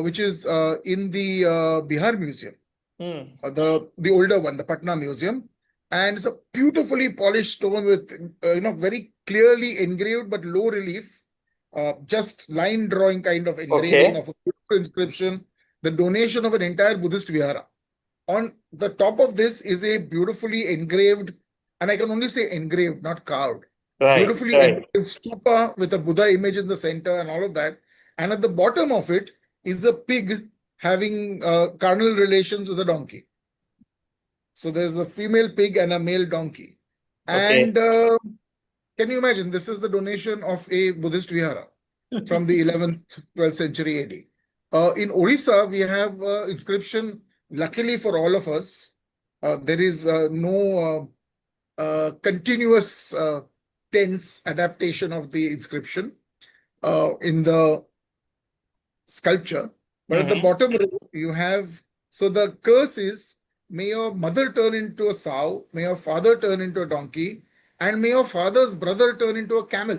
which is in the Bihar Museum, the older one, the Patna Museum. And it's a beautifully polished stone with, very clearly engraved but low relief, just line drawing kind of engraving of a beautiful inscription, the donation of an entire Buddhist vihara. On the top of this is a beautifully engraved, and I can only say engraved, not carved, beautifully engraved stupa with a Buddha image in the center and all of that. And at the bottom of it is a pig having carnal relations with a donkey. So there's a female pig and a male donkey. And can you imagine? This is the donation of a Buddhist vihara from the 11th, 12th century AD. In Odisha, we have inscription, luckily for all of us, there is no continuous tense adaptation of the inscription. In the sculpture. But at the bottom row, you have, so the curse is, may your mother turn into a sow, may your father turn into a donkey, and may your father's brother turn into a camel.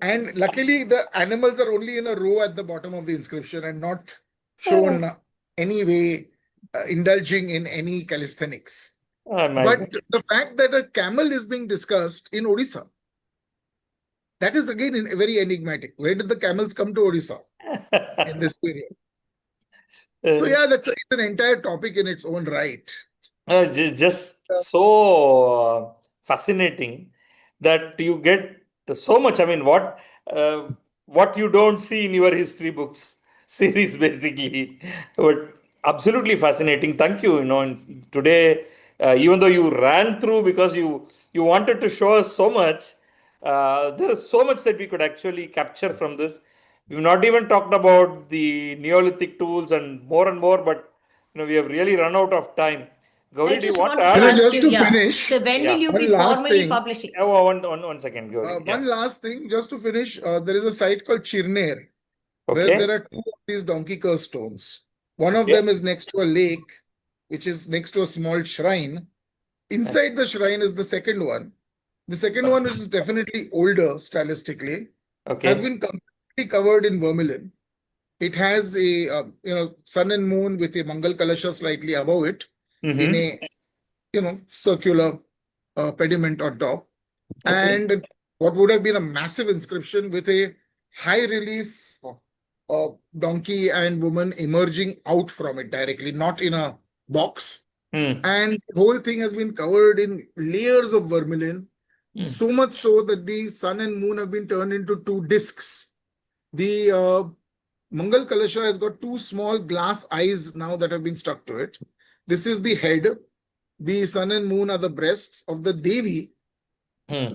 And luckily, the animals are only in a row at the bottom of the inscription and not shown any way indulging in any calisthenics. Oh my But the fact that a camel is being discussed in Odisha, that is again very enigmatic. Where did the camels come to Odisha in this period? So God. yeah, it's an entire topic in its own right. Just so fascinating that you get so much. I mean, what you don't see in your history books series, basically. But absolutely fascinating. Thank you. And today, even though you ran through because you wanted to show us so much, there is so much that we could actually capture from this. We've not even talked about the Neolithic tools and more, but we have really run out of time. Gauri, I do you just want to wanted to add You know, ask just you, to yeah. finish, So when Yeah. will you one be last formally thing. publishing? One second, Gauri. One last thing, just to finish, there is a site called Chirner, where Okay. there are two of these donkey curse stones. One of Okay. them is next to a lake, which is next to a small shrine. Inside the shrine is the second one. The second one, which is definitely older stylistically, has Okay. been completely covered in vermilion. It has a sun and moon with a Mangal Kalasha slightly above it in a circular pediment on top. Okay. And what would have been a massive inscription with a high relief donkey and woman emerging out from it directly, not in a box. And the whole thing has been covered in layers of vermilion, so much so that the sun and moon have been turned into two discs. The Mangal Kalasha has got two small glass eyes now that have been stuck to it. This is the head. The sun and moon are the breasts of the Devi,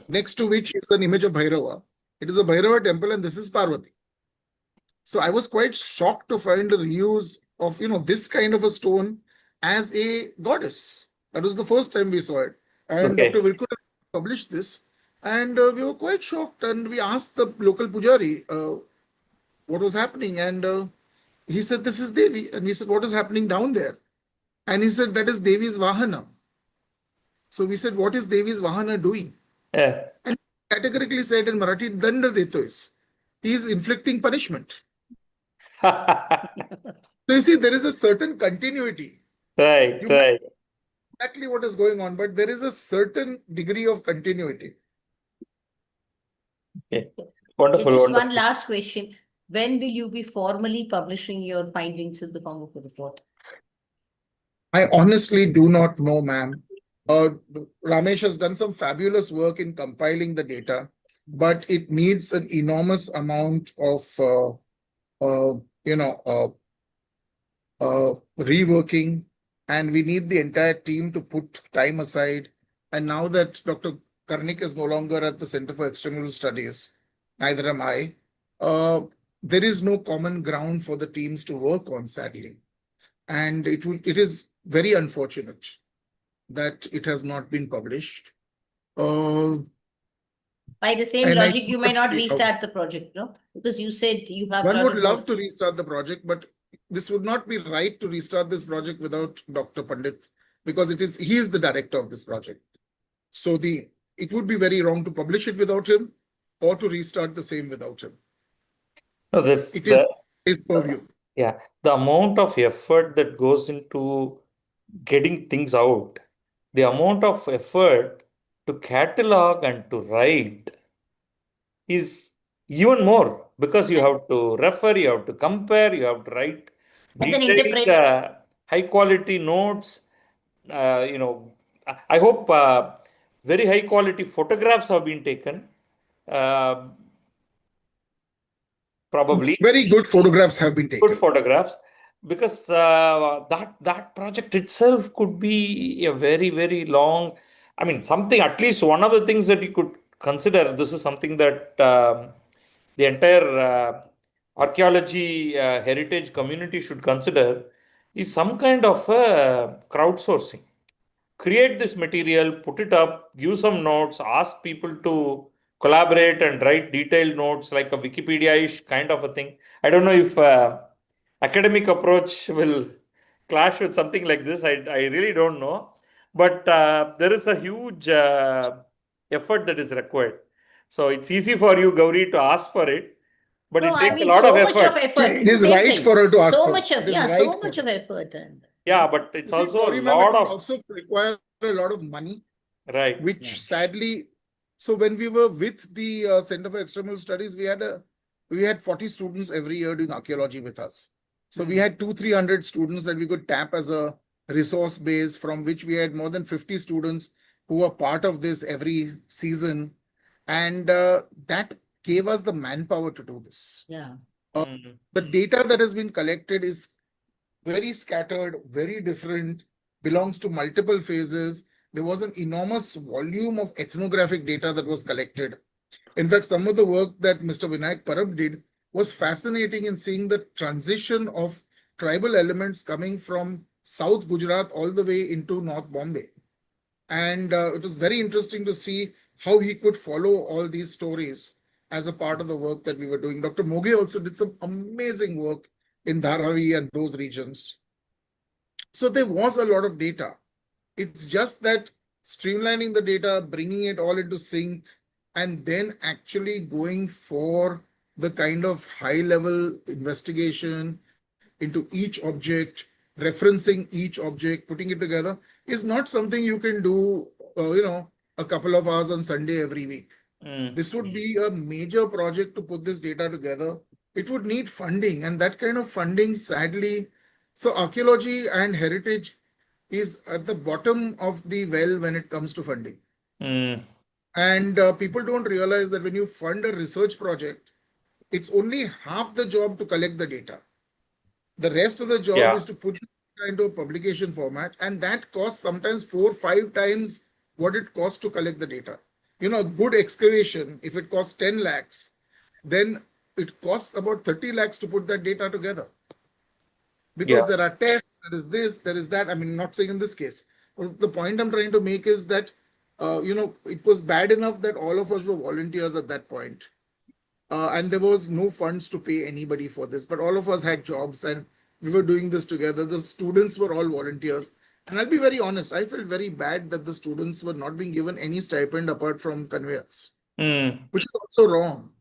next to which is an image of Bhairava. It is a Bhairava temple, and this is Parvati. So I was quite shocked to find the reuse of this kind of a stone as a goddess. That was the first time we saw it. And Okay. Dr. Vilkut published this, and we were quite shocked. And we asked the local pujari what was happening, and he said, "This is Devi." And we said, "What is happening down there?" And he said, "That is Devi's Vahana." So we said, "What is Devi's Vahana doing?" Yeah. And he categorically said in Marathi, "Danda deto is." He is inflicting punishment. So you see, there is a certain continuity. Right. You Right. know exactly what is going on, but there is a certain degree of continuity. Okay. Yeah, Wonderful. just one Wonderful. last question. When will you be formally publishing your findings in the Congo report? I honestly do not know, ma'am. Ramesh has done some fabulous work in compiling the data, but it needs an enormous amount of, uh, you know, uh, reworking, and we need the entire team to put time aside. And now that Dr. Karnik is no longer at the Center for External Studies, neither am I, there is no common ground for the teams to work on, sadly. And it is very unfortunate that it has not been published. By the same And I logic, you may cannot not see how restart the project, no? Because you said you have one a lot would of love work. to restart the project, but this would not be right to restart this project without Dr. Pandit, because he is the director of this project. So it would be very wrong to publish it without him or to restart the same without him. No, that's It is his purview. yeah. The amount of effort that goes into getting things out, the amount of effort to catalog and to write is even more because you have to refer, you have to compare, you have to write And then detailed, interpret. high quality notes. Uh, you know, I hope very high quality photographs have been taken. Uh, Probably Very good photographs have been good taken. photographs because that project itself could be a very long. I mean, something at least one of the things that you could consider. This is something that the entire archaeology heritage community should consider is some kind of crowdsourcing. Create this material, put it up, give some notes, ask people to collaborate and write detailed notes like a Wikipedia-ish kind of a thing. I don't know if academic approach will clash with something like this. I really don't know. But there is a huge effort that is required. So it's easy for you, Gauri, to ask for it, but No, it I takes a mean, lot of so much of effort. effort. It It's the is same right thing. for her to ask So for much it. of, It is yeah, right so for much her. of effort. And Yeah, but it's You see, also a Gauri ma'am, lot it would of also require a lot of money, right. which Yeah. sadly, so when we were with the Center for External Studies, we had 40 students every year doing archaeology with us. So we had 200-300 students that we could tap as a resource base, from which we had more than 50 students who were part of this every season. And that gave us the manpower to do this. Yeah. Mm. The data that has been collected is very scattered, very different, belongs to multiple phases. There was an enormous volume of ethnographic data that was collected. In fact, some of the work that Mr. Vinayak Parab did was fascinating in seeing the transition of tribal elements coming from South Gujarat all the way into North Bombay. And it was very interesting to see how he could follow all these stories as a part of the work that we were doing. Dr. Moge also did some amazing work in Dharavi and those regions. So there was a lot of data. It's just that streamlining the data, bringing it all into sync, and then actually going for the kind of high level investigation into each object, referencing each object, putting it together is not something you can do, a couple of hours on Sunday every week. Mm. This would be a major project to put this data together. It would need funding, and that kind of funding, sadly, so archaeology and heritage is at the bottom of the well when it comes to funding. Mm. And people don't realize that when you fund a research project, it's only half the job to collect the data. The rest of the job Yeah. is to put it into a publication format, and that costs sometimes 4-5 times what it costs to collect the data. A good excavation, if it costs 10 lakhs, then it costs about 30 lakhs to put that data together. Because Yeah. there are tests, there is this, there is that. I mean, not saying in this case. But the point I'm trying to make is that, it was bad enough that all of us were volunteers at that point. And there was no funds to pay anybody for this, but all of us had jobs and we were doing this together. The students were all volunteers. And I'll be very honest, I felt very bad that the students were not being given any stipend apart from conveyance, Mm. which is also wrong.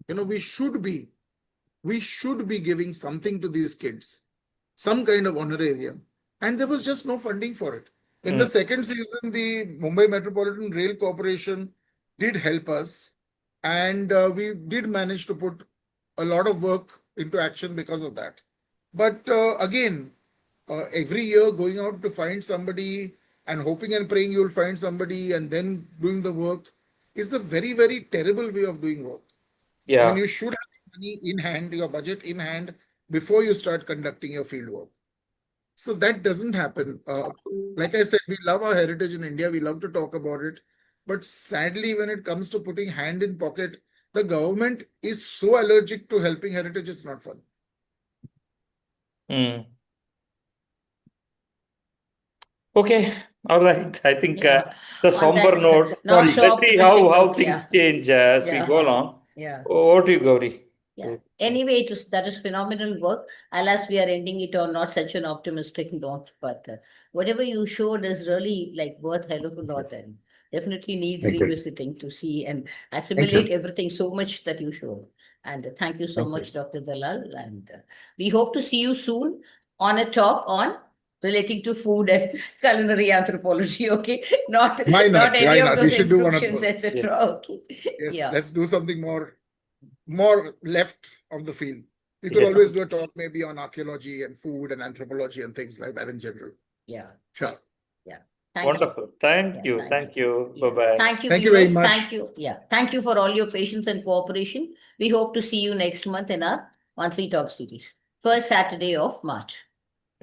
We should be giving something to these kids, some kind of honorarium. And there was just no funding for it. In the second season, the Mumbai Metropolitan Rail Corporation did help us. And we did manage to put a lot of work into action because of that. But again, every year going out to find somebody and hoping and praying you'll find somebody and then doing the work is a very, very terrible way of doing work. I mean, Yeah. you should have money in hand, your budget in hand, before you start conducting your field work. So that doesn't happen. Like I said, we love our heritage in India. We love to talk about it. But sadly, when it comes to putting hand in pocket, the government is so allergic to helping heritage, it's not fun. Mm. Okay. All right. I think Yeah. the On somber that note. not Sorry. so Let's see how optimistic note, things yeah. change as we go Yeah. along. Yeah. Over to you, Gauri. Yeah. Anyway, that is phenomenal work. Alas, we are ending it on not such an optimistic note, but whatever you showed is really like worth hell of a lot and definitely needs Thank you. revisiting to see and Thank assimilate you. everything so much that you showed. And thank you so Thank you. much, Dr. Dalal. And we hope to see you soon on a talk on relating to food and culinary anthropology. Okay, not Why not not? any Why of not? We those should do one of inscriptions, those. Yes. etc. Okay. Yes, Yeah. let's do something more left of the field. We could Yeah. always do a talk maybe on archaeology and food and anthropology and things like that in general. Yeah. Sure. Yeah. Thank you. Wonderful. Thank Yeah, you. thank Thank you. Yeah. Bye-bye. Thank you, Thank you very viewers. much. Thank you. Yeah. Thank you for all your patience and cooperation. We hope to see you next month in our monthly talk series, first Saturday of March.